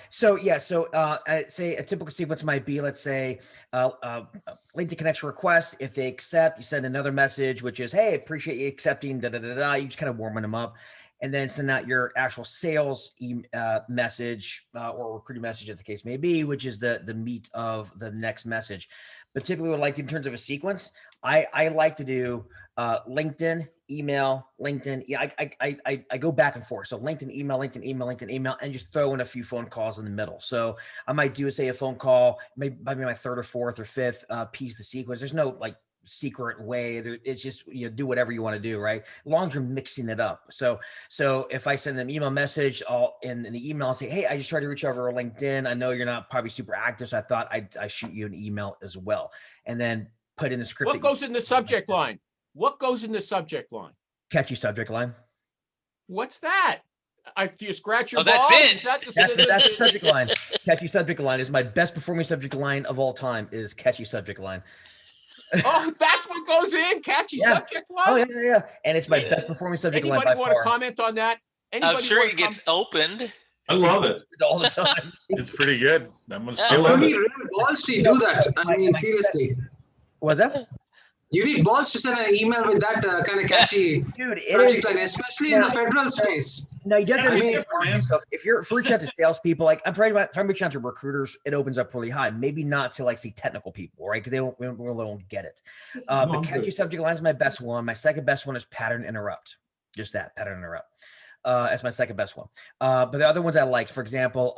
So I'd say a typical sequence might be, let's say, LinkedIn connection request. If they accept, you send another message, which is, hey, appreciate you accepting, You just kind of warming them up. And then send out your actual sales message or recruiting message, as the case may be, which is the meat of the next message. But typically what I like to, in terms of a sequence, I like to do LinkedIn, email, LinkedIn. Yeah, I go back and forth. So LinkedIn, email, and just throw in a few phone calls in the middle. So I might do, say, a phone call, maybe my third or fourth or fifth piece of the sequence. There's no secret way. It's just, do whatever you want to do, right? As long as you're mixing it up. So if I send an email message, in the email, I'll say, hey, I just tried to reach over LinkedIn. I know you're not probably super active, so I thought I shoot you an email as well. And then put in the script. What goes in the subject line? What goes in the subject line? Catchy subject line. What's that? Do you scratch your balls? That's it. That's the subject line. Catchy subject line is my best performing subject line of all time. Is catchy subject line. Oh, that's what goes in? Catchy subject line? Oh, yeah. And it's my best performing subject line by far. Anybody want to comment on that? I'm sure it gets opened. I love it. All the time. It's pretty good. I'm gonna You need balls to do that. I mean, seriously. What's that? You need balls to send an email with that kind of catchy subject line, especially in the federal space. No, you have to understand. If you're reaching out to salespeople, if I'm reaching out to recruiters, it opens up really high. Maybe not to say technical people, right? Because they won't get it. But catchy subject line is my best one. My second best one is pattern interrupt. Just that Pattern Interrupt. That's my second best one. But the other ones I liked, for example,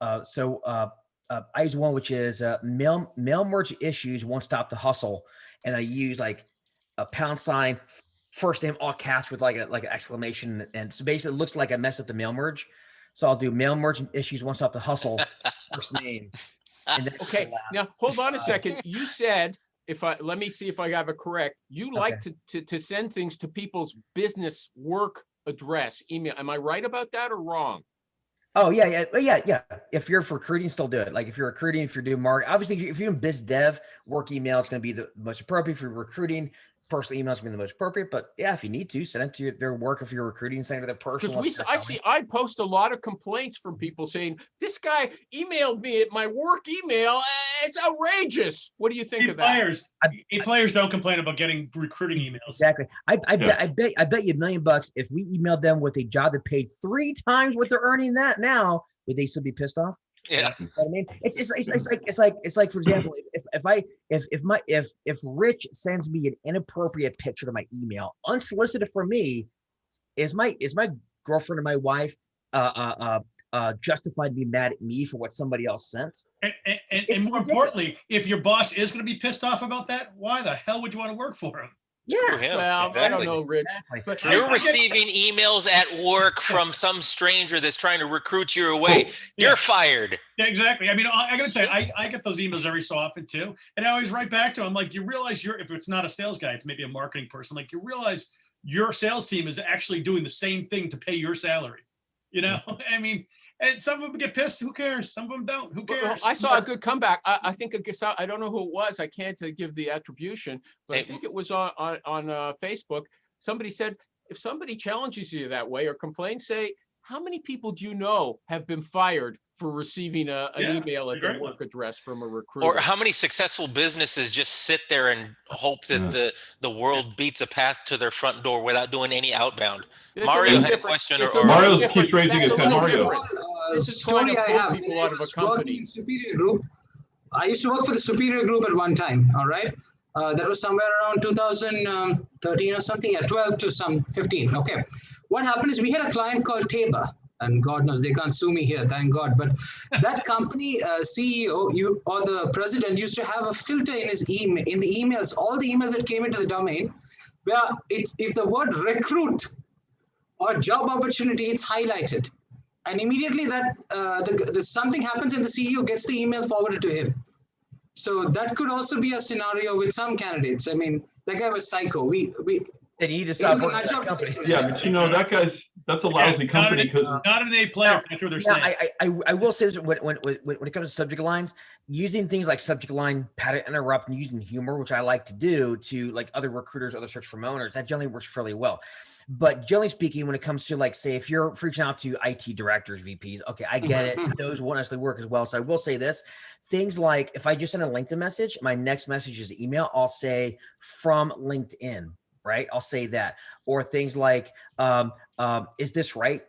I use one which is mail merge issues won't stop the hustle, and I use like a £, first name all caps with like an exclamation, and so basically it looks like I messed up the mail merge. So I'll do mail merge issues won't stop the hustle, first name. Okay, now hold on a second. You said, let me see if I have it correct. You like to send things to people's business work address, email. Am I right about that or wrong? Oh yeah. If you're for recruiting, still do it. Like if you're recruiting, if you're doing marketing, obviously if you're doing biz dev, work email is going to be the most appropriate. For recruiting, personal email is going to be the most appropriate. But yeah, if you need to, send it to their work. If you're recruiting, send it to their personal. Because I post a lot of complaints from people saying this guy emailed me at my work email. It's outrageous. What do you think of that? Players don't complain about getting recruiting emails. Exactly. I bet you $1 million if we emailed them with a job that paid 3 times what they're earning that now, would they still be pissed off? Yeah. You know what I mean, it's like, for example, if Rich sends me an inappropriate picture to my email, unsolicited from me, is my girlfriend or my wife justified to be mad at me for what somebody else sent? And more importantly, if your boss is going to be pissed off about that, why the hell would you want to work for him? Yeah, well, exactly. I don't know, Rich. But you're receiving emails at work from some stranger that's trying to recruit you away. You're fired. Yeah, exactly. I mean, I got to say, I get those emails every so often too, and I always write back to them like, you realize if it's not a sales guy, it's maybe a marketing person. Like, you realize your sales team is actually doing the same thing to pay your salary. You know, I mean. And some of them get pissed. Who cares? Some of them don't. Who cares? Well, I saw a good comeback. I think I don't know who it was. I can't give the attribution, but I think it was on Facebook. Somebody said, if somebody challenges you that way or complains, say, how many people do you know have been fired for receiving an email at their work address from a recruiter? Or how many successful businesses just sit there and hope that the world beats a path to their front door without doing any outbound? Mario had a question. Mario keeps raising his hand. Mario. This is trying to pull people out of a company. Superior Group. I used to work for the Superior Group at one time. All right. That was somewhere around 2013 or something. Yeah, 12 to 15. Okay. What happened is we had a client called Tabor, and God knows they can't sue me here, thank God. But that company CEO, or the president, used to have a filter in his email, in the emails, all the emails that came into the domain, where if the word recruit or job opportunity, it's highlighted, and immediately that something happens and the CEO gets the email forwarded to him. So that could also be a scenario with some candidates. I mean, that guy was psycho. Then you just stop working at that company. Yeah, but you know that's a lousy company because not an A player. That's what they're saying. I will say this, when it comes to subject lines, using things like subject line, pattern interrupt, and using humor, which I like to do to like other recruiters, other search promoters, that generally works fairly well. But generally speaking, when it comes to like, say, if you're reaching out to IT directors, VPs, okay, I get it. Those won't necessarily work as well. So I will say this. Things like if I just send a LinkedIn message, my next message is email, I'll say from LinkedIn. Right. I'll say that. Or things like, is this right?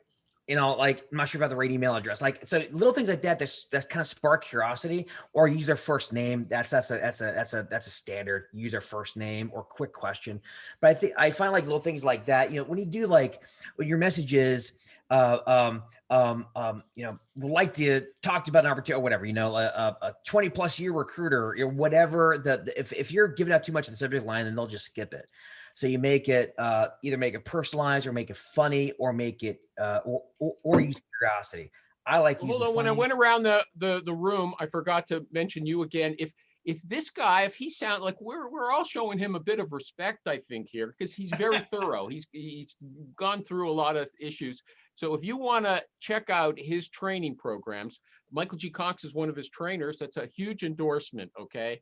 You know, like, I'm not sure if I have the right email address. Like, so little things like that, that kind of spark curiosity. Or use their first name. That's a standard. Use their first name or quick question. But I find like little things like that, you know, when you do like, when your message is, you know, would like to talk about an opportunity or whatever, you know, a 20+ year recruiter or whatever, if you're giving out too much of the subject line, then they'll just skip it. So you make it either make it personalized or make it funny or make it or use curiosity. I like using. Hold on, when I went around the room, I forgot to mention you again. If this guy, if he sounds like we're all showing him a bit of respect, I think here, because he's very thorough. He's gone through a lot of issues. So if you want to check out his training programs, Michael G. Cox is one of his trainers. That's a huge endorsement. Okay.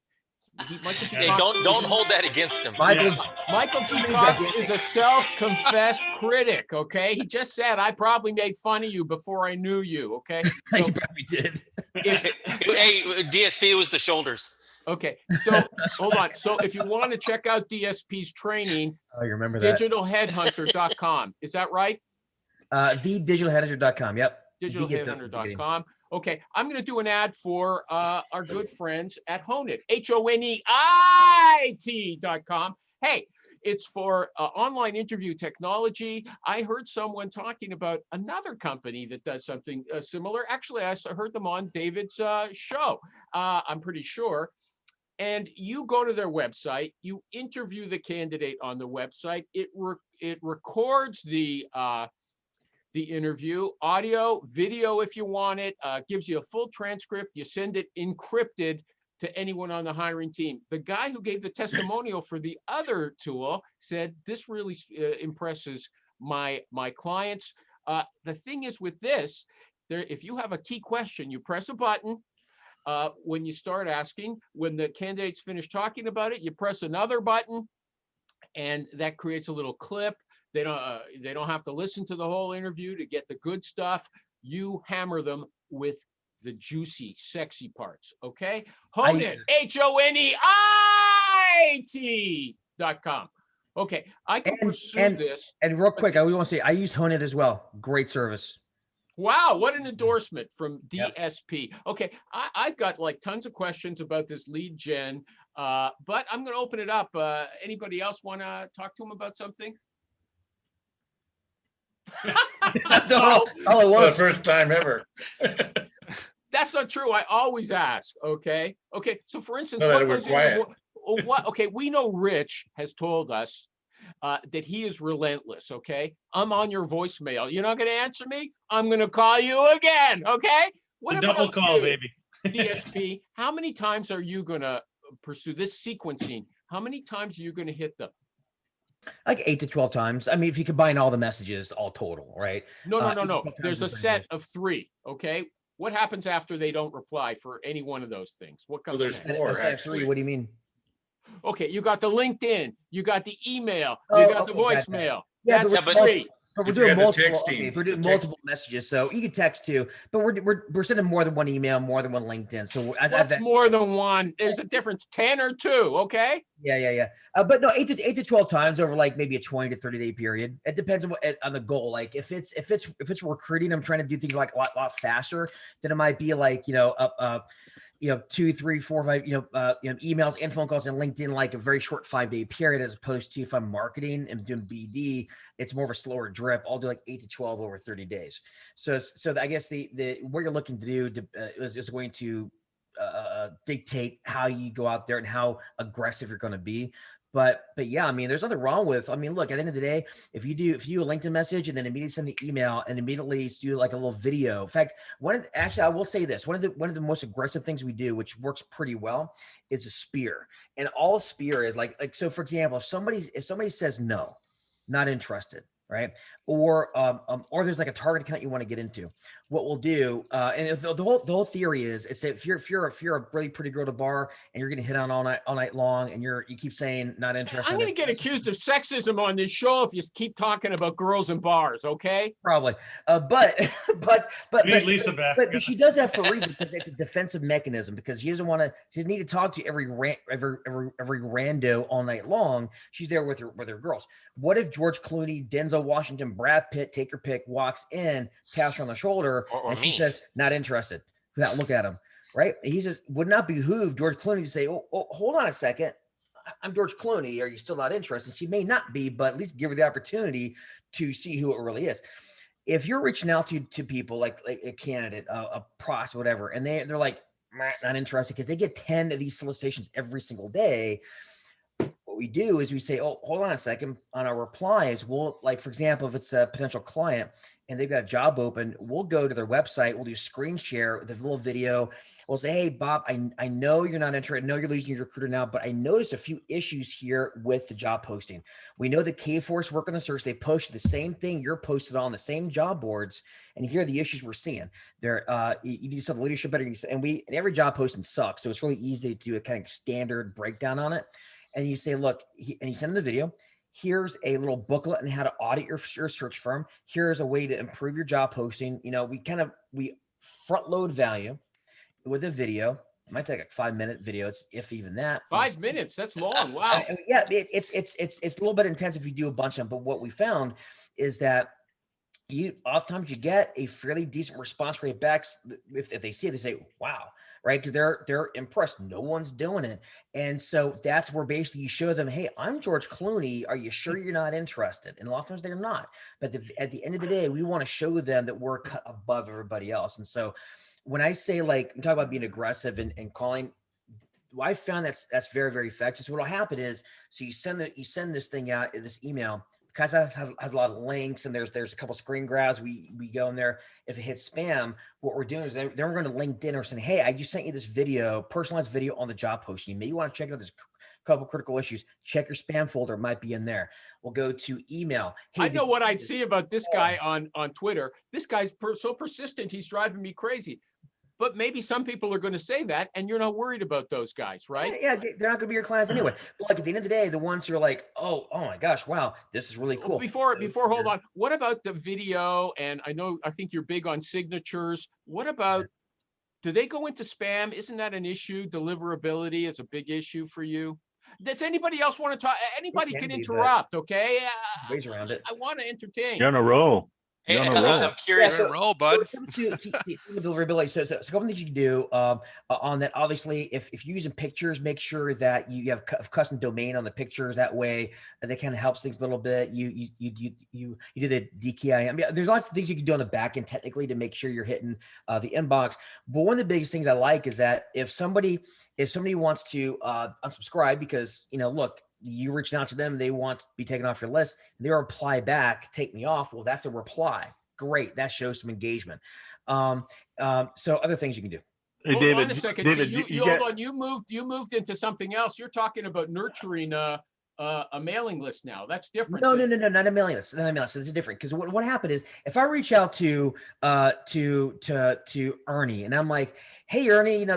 Don't hold that against him. Michael G. Cox is a self-confessed critic. Okay, he just said I probably made fun of you before I knew you. Okay, so, you probably did. Hey, DSP was the shoulders. Okay, so hold on. So if you want to check out DSP's training, you remember that? digitalheadhunter.com. Is that right? TheDigitalHeadhunter.com. Yep. Digitalheadhunter.com. Okay, I'm going to do an ad for our good friends at Honeit, HONEIT.com. Hey, It's for online interview technology. I heard someone talking about another company that does something similar. Actually, I heard them on David's show, I'm pretty sure. And you go to their website, you interview the candidate on the website. It records the interview, audio, video if you want it, gives you a full transcript. You send it encrypted to anyone on the hiring team. The guy who gave the testimonial for the other tool said, this really impresses my clients. The thing is with this, if you have a key question, you press a button. When you start asking, when the candidate's finished talking about it, you press another button, and that creates a little clip. They don't have to listen to the whole interview to get the good stuff. You hammer them with the juicy, sexy parts. Okay, Honeit, HONEIT.com. Okay, I can pursue this. And real quick, I want to say I use Honeit as well. Great service. Wow, what an endorsement from DSP. Yep. Okay, I've got like tons of questions about this lead gen, but I'm going to open it up. Anybody else want to talk to him about something? No, the first time ever. That's not true. I always ask. Okay. So for instance, okay, we know Rich has told us that he is relentless. Okay, I'm on your voicemail. You're not going to answer me. I'm going to call you again. Okay. What a double call, baby. DSP, how many times are you going to pursue this sequencing? How many times are you going to hit them? Like 8 to 12 times. I mean, if you combine all the messages, all total, right? No. There's a set of 3. Okay. What happens after they don't reply for any one of those things? What comes next? There's 4, actually. What do you mean? Okay, you got the LinkedIn, you got the email, you got the voicemail. That's but 3. But we're doing multiple. Okay, we're doing multiple messages, so you can text too. But we're sending more than one email, more than one LinkedIn. So that's more than one. There's a difference, 10 or 2. Okay. Yeah. But no, 8 to 12 times over like maybe a 20 to 30 day period. It depends on the goal. Like if it's recruiting, I'm trying to do things like a lot faster. Then it might be like 2, 3, 4, 5, emails and phone calls and LinkedIn, like a very short 5-day period, as opposed to if I'm marketing and doing BD, it's more of a slower drip. I'll do like 8 to 12 over 30 days. So I guess the what you're looking to do is going to dictate how you go out there and how aggressive you're going to be. But yeah, I mean, there's nothing wrong with, I mean, look, at the end of the day, if you do a LinkedIn message and then immediately send the email and immediately do like a little video. In fact, actually, I will say this, one of the most aggressive things we do, which works pretty well, is a spear. And all a spear is like, so for example, if somebody says no, not interested, right? Or there's like a target account you want to get into. What we'll do, and the whole theory is if you're a really pretty girl to bar and you're going to hit on all night long, and you keep saying not interested. I'm going to get accused of sexism on this show if you keep talking about girls and bars. Okay. Probably. But Lisa back. But she does that for a reason, because it's a defensive mechanism, because she doesn't need to talk to every rando all night long. She's there with her girls. What if George Clooney, Denzel Washington, Brad Pitt, take your pick, walks in, taps her on the shoulder, or and she says, not interested, without looking at him, right? He says, would not behoove George Clooney to say, oh, hold on a second, I'm George Clooney, are you still not interested? She may not be, but at least give her the opportunity to see who it really is. If you're reaching out to people like a candidate, a prospect, whatever, and they're like, not interested, because they get 10 of these solicitations every single day, what we do is we say, oh, hold on a second, on our replies, we'll, like, for example, if it's a potential client and they've got a job open, we'll go to their website, we'll do screen share with a little video. We'll say, hey, Bob, I know you're not interested. I know you're losing your recruiter now, but I noticed a few issues here with the job posting. We know that Kforce work on the search, they posted the same thing you're posted on the same job boards, and here are the issues we're seeing. There, you need to set the leadership better, and every job posting sucks, so it's really easy to do a kind of standard breakdown on it. And you say, look, and you send them the video. Here's a little booklet on how to audit your search firm. Here's a way to improve your job posting. We front load value with a video. It might take a 5-minute video. It's if even that. 5 minutes. That's long. Wow. Yeah, it's a little bit intense if you do a bunch of them. But what we found is that oftentimes you get a fairly decent response rate back. If they see it, they say, wow. right? Because they're impressed. No one's doing it. And so that's where basically you show them, hey, I'm George Clooney. Are you sure you're not interested? And a lot of times they're not. But at the end of the day, we want to show them that we're cut above everybody else. And so when I say, like, I'm talking about being aggressive and calling, I found that's very, very effective. So what'll happen is, so you send this thing out, this email, because that has a lot of links and there's a couple screen grabs. We go in there. If it hits spam, what we're doing is then we're going to LinkedIn or saying, hey, I just sent you this video, personalized video on the job posting. You may want to check out this couple critical issues. Check your spam folder, it might be in there. We'll go to email. Hey, I know what I'd see about this guy on Twitter. This guy's so persistent, he's driving me crazy. But maybe some people are going to say that, and you're not worried about those guys, right? Yeah, they're not going to be your clients anyway. But like at the end of the day, the ones who are like, oh my gosh, wow, this is really cool. Before, hold on. What about the video? And I think you're big on signatures. What about, do they go into spam? Isn't that an issue? Deliverability is a big issue for you. Does anybody else want to talk? Anybody can interrupt, okay? Ways around it. I want to entertain. You're on a roll. Hey, I'm curious. Yeah, roll, bud. When it comes to deliverability, so a couple things you can do on that. Obviously, if you're using pictures, make sure that you have a custom domain on the pictures. That way, that kind of helps things a little bit. You do the DKIM. I mean, there's lots of things you can do on the back end technically to make sure you're hitting the inbox. But one of the biggest things I like is that if somebody wants to unsubscribe because, look, you reaching out to them, they want to be taken off your list, they reply back, take me off. Well, that's a reply. Great. That shows some engagement. So other things you can do. Hey, Hold David, on a second. David, So hold on. You moved into something else. You're talking about nurturing a mailing list now. That's different. No, not a mailing list. Not a mailing list. It's different because what happened is if I reach out to Ernie and I'm like, hey Ernie,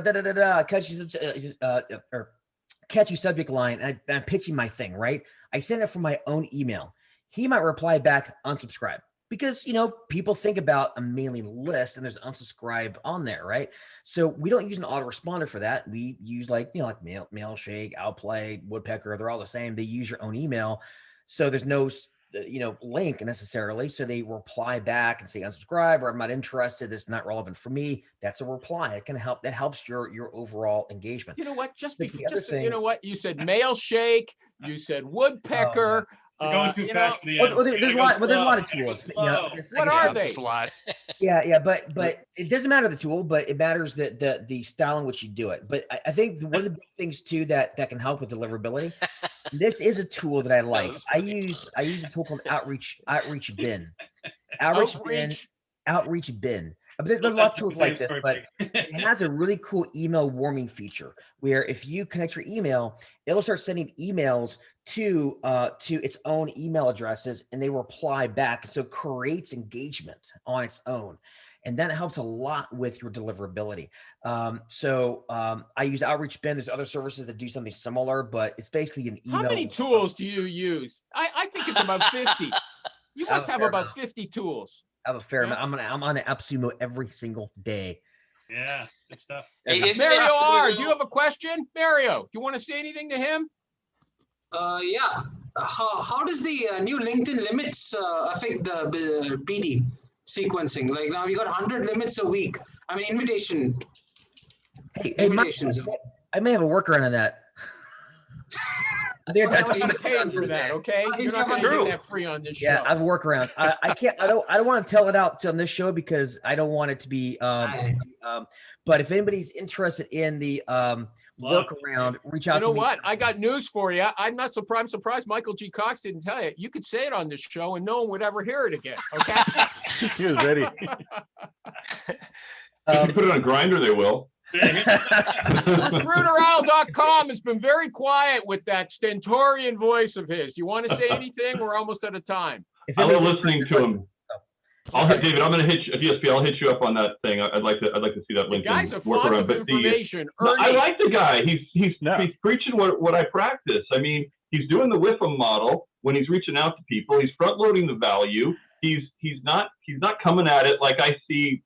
catchy subject line, and I'm pitching my thing, right? I send it from my own email. He might reply back, unsubscribe, because people think about a mailing list and there's unsubscribe on there, right? So we don't use an autoresponder for that. We use like Mailshake, Outplay, Woodpecker. They're all the same. They use your own email, so there's no link necessarily. So they reply back and say unsubscribe, or I'm not interested. This is not relevant for me. That's a reply. It can help. That helps your overall engagement. You know what? You know what? You said Mailshake. You said Woodpecker. You're going too fast for the end. There's a lot of tools. What are they? It's a lot. Yeah, but it doesn't matter the tool, but it matters that the style in which you do it. But I think one of the big things too that can help with deliverability. This is a tool that I like. I use a tool called Outreach Bin. Outreach Bin. There's lots of tools like this, but it has a really cool email warming feature where if you connect your email, it'll start sending emails to its own email addresses, and they reply back. So it creates engagement on its own. And that helps a lot with your deliverability. I use Outreach Bin. There's other services that do something similar, but it's basically an email. How many tools do you use? I think it's about 50. You must have about 50 tools. I have a fair amount. I'm on an AppSumo every single day. Yeah, good stuff. Hey, Mario R., do you have a question? Mario, do you want to say anything to him? Yeah. How does the new LinkedIn limits affect the BD sequencing? Like now we got 100 limits a week. I mean, invitations. I may have a workaround on that. I'm paying for that, okay? You're not going to get that free on this show. Yeah, I have a workaround. I can't. I don't want to tell it out on this show because I don't want it to be. But if anybody's interested in the workaround, reach out to me. You know what? I got news for you. I'm surprised Michael G. Cox didn't tell you. You could say it on this show and no one would ever hear it again. Okay. He was ready. If you put it on Grindr, they will. RecruiterOwl.com has been very quiet with that stentorian voice of his. Do you want to say anything? We're almost out of time. I love listening to him. David, I'm going to hit you. I'll hit you up on that thing. I'd like to see that link. The guy's a font of information. I like the guy. He's preaching what I practice. I mean, he's doing the WIFM model when he's reaching out to people. He's front loading the value. He's not coming at it like I see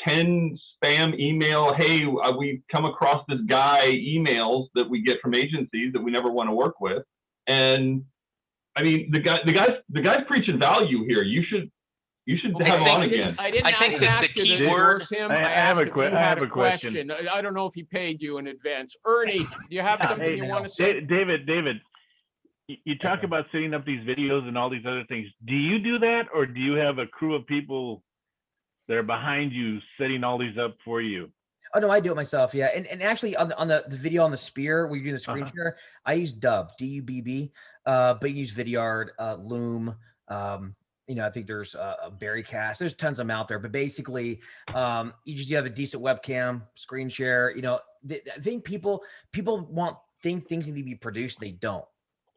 10 spam email, hey, we come across this guy emails that we get from agencies that we never want to work with. And I mean, the guy's preaching value here. You should You should Okay. have him on again. I didn't I think ask the you to key word- endorse him. I I have asked a if you had a question. question. I don't know if he paid you in advance. Ernie, do you have something Hey, you want to say? David, you talk about setting up these videos and all these other things. Do you do that, or do you have a crew of people that are behind you setting all these up for you? Oh no, I do it myself. Yeah, and actually on the video on the Spear, where you do the screen share, I use Dubb, DUBB, but you use Vidyard, Loom. I think there's a Berrycast. There's tons of them out there, but basically, you have a decent webcam, screen share. I think people think things need to be produced. They don't.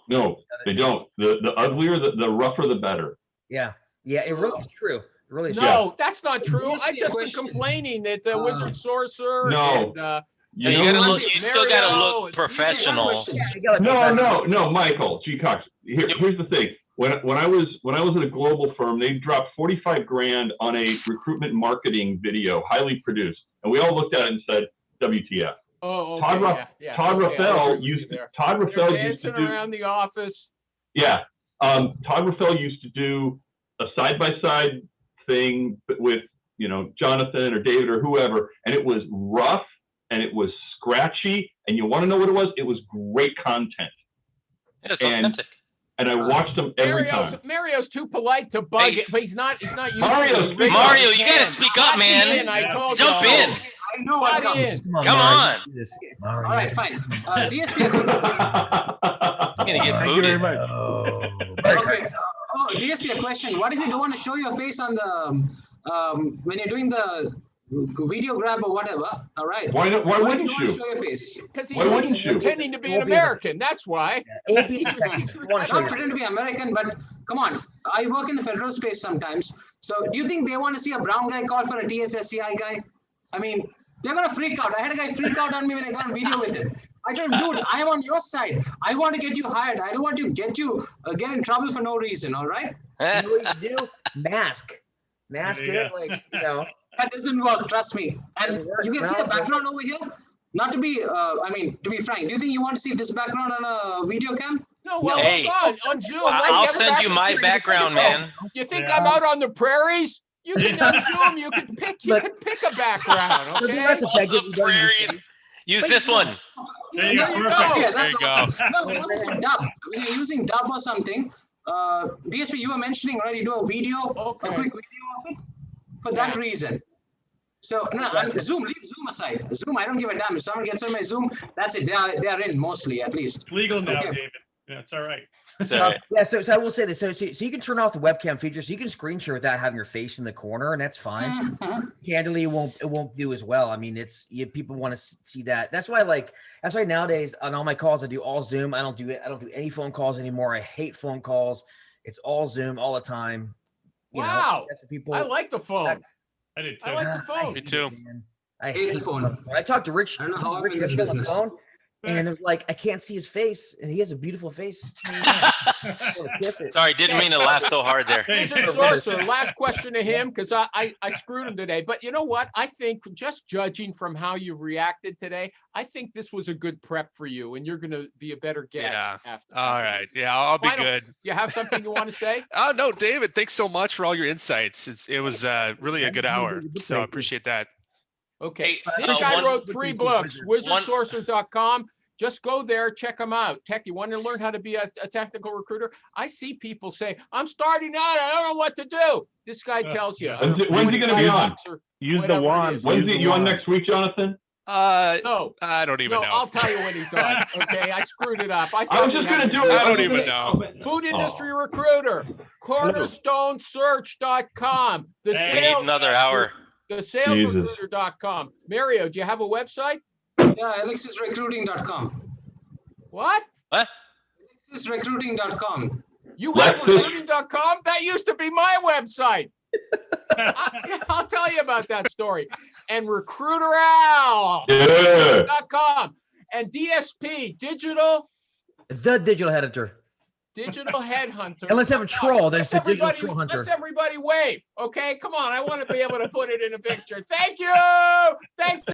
No, they don't. The uglier, the rougher, the better. Yeah, it really is true. It really is No, that's not true. Let me I ask you a just been question. complaining that the Wizard Sorcerer No. and You You know, gotta who- look. You still gotta Mario, look professional. Question. no, Michael G. Cox. Here's the thing. When I was at a global firm, they dropped 45 grand on a recruitment marketing video, highly produced, and we all looked at it and said, "WTF?" Oh, okay. Todd Okay, I Rafael agree with you there. Todd They're Rafael used dancing to do. around the office. Yeah. Todd Rafael used to do a side-by-side thing with, Jonathan or David or whoever, and it was rough and it was scratchy. And you want to know what it was? It was great content. It's And- authentic. And I watched them every time. Mario's too polite to bug Hey. it, but he's not used Mario, to it. Mario, you gotta speak up, man. I told Jump you. in. I know what Butt comes. in. Come on. All right, fine. DSP, a quick question. It's gonna get Thank you very booted. much. Okay. DSP, a question. What if you don't want to show your face on the when you're doing the video grab or whatever? All right. Why What if wouldn't you don't want you? to show your face? Because Why wouldn't he's you? pretending to be an American. That's why. It won't be effective. You wanna show Not your- pretend to be American, but come on. I work in the federal space sometimes. So do you think they want to see a brown guy call for a TSSCI guy? I mean, they're going to freak out. I had a guy freak out on me when I got a video with him. I told him, dude, I am on your side. I want to get you hired. I don't want to get get in trouble for no reason, all right? You know what you do? Mask Yeah. it, That doesn't work, trust me. And you can see the background over here. Not to be, to be frank, do you think you want to see this background on a video cam? No, well, Hey. hold on Zoom. I'll Get send back you to my the background, video. man. You think Yeah. I'm out on the prairies? You can on Zoom. You can pick. You can pick a background. It'll be Okay. less effective The if you don't use prairies. it. Use this one. There you There go. you Perfect. go. Yeah, that's There you awesome. No, what is it, dub? When you're using dub or something, DSP, you were mentioning, right? You do a video, Okay. a quick video of it for that Yeah. reason. So no, Zoom, leave Zoom aside. Zoom, I don't give a damn. If someone gets on my Zoom, that's it. They are in mostly, at least. It's legal now, Okay. David. Yeah, it's all right. It's all right. Yeah, so I will say this. So you can turn off the webcam feature, so you can screen share without having your face in the corner, and that's fine. Mhm. Candidly, it won't do as well. I mean, people want to see that. That's why nowadays on all my calls I do all Zoom. I don't do any phone calls anymore. I hate phone calls. It's all Zoom all the time. Wow. That's what people I like the phone. expect. I did too. I like the phone. Me too. Man. I Hate hate the phone. When I talked to Rich, I don't know how I'm Rich in this yesterday on the business. phone, and it was like I can't see his face, and he has a beautiful face. I wanna kiss it. Sorry, didn't mean to laugh so hard there. Wizard Sorcerer, last question to him because I screwed him today. But you know what? I think just judging from how you reacted today, I think this was a good prep for you, and you're going to be a better guest. Yeah. After. All right. Yeah, I'll be Final- good. You have something you want to say? Oh no, David, thanks so much for all your insights. It was really a good hour. So I appreciate that. Okay. Hey, This guy one- wrote 3 books, one- wizardsorcerer.com. Just go there, check them out. Tech, you want to learn how to be a technical recruiter? I see people say, I'm starting out, I don't know what to do. This guy tells you. When's he gonna be on? Use Whatever the it wand. is. When's use it? the You on wand. next week, Jonathan? No, I don't even no, know. I'll tell you when he's on. Okay, I screwed it up. I thought was we just had gonna do it. I don't was even gonna- know. Food industry recruiter, cornerstonesearch.com, the Hey, We need another hour. the salesrecruiter.com. Mario, do you have a website? Yeah, alexisrecruiting.com. What? What? alexisrecruiting.com. You have Lexus. recruiting.com? That used to be my website. I'll tell you about that story. And recruiteral.com Yeah. and DSP, digital The digital headhunter. headhunter. And let's have a troll. There's Let's the digital everybody, troll hunter. let's everybody wave. Okay, come on. I want to be able to put it in a picture. Thank you. Thanks.